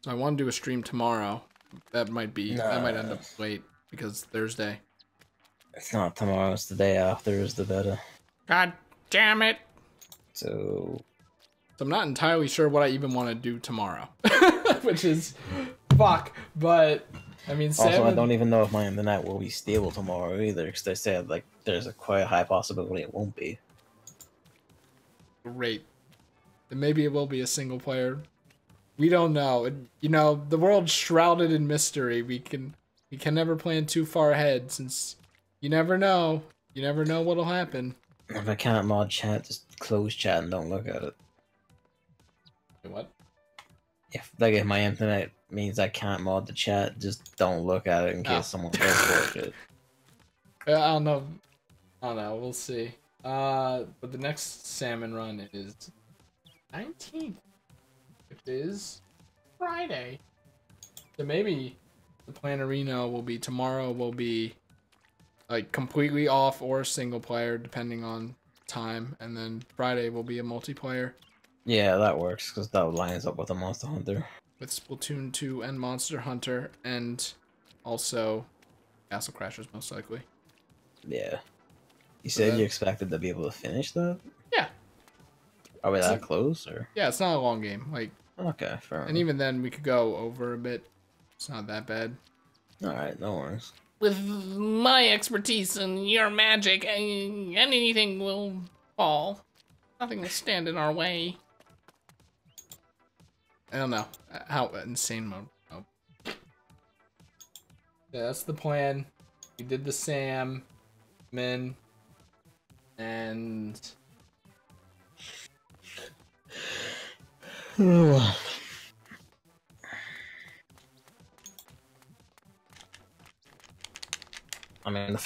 So I want to do a stream tomorrow. That might be... That might end up late because Thursday. It's not tomorrow. It's the day after is the beta. God damn it! So I'm not entirely sure what I even want to do tomorrow. Which is... fuck, but I mean, also, I don't even know if my internet will be stable tomorrow either, because they said like there's a quite high possibility it won't be. Great. Then maybe it will be a single player. We don't know. You know, the world's shrouded in mystery. We can never plan too far ahead, since you never know. You never know what'll happen. If I can't mod chat, just close chat and don't look at it. Wait, what? If my internet means I can't mod the chat, just don't look at it in case someone goes for it. I don't know. We'll see. But the next Salmon Run is 19th. It is Friday. So maybe the Planarino will be tomorrow. Will be like completely off or single player depending on time, and then Friday will be a multiplayer Yeah, that works because that lines up with a Monster Hunter. with Splatoon 2 and Monster Hunter, and also Castle Crashers most likely. Yeah. You So said that, you expected to be able to finish that? yeah, Are we it's that close or? yeah, it's not a long game. Like, Okay, fair and enough. even then we could go over a bit. It's not that bad. Alright, no worries. With my expertise and your magic, anything will fall. Nothing will stand in our way. I don't know how insane mode. Oh. Yeah, that's the plan. We did the Salmon, and I mean, the fact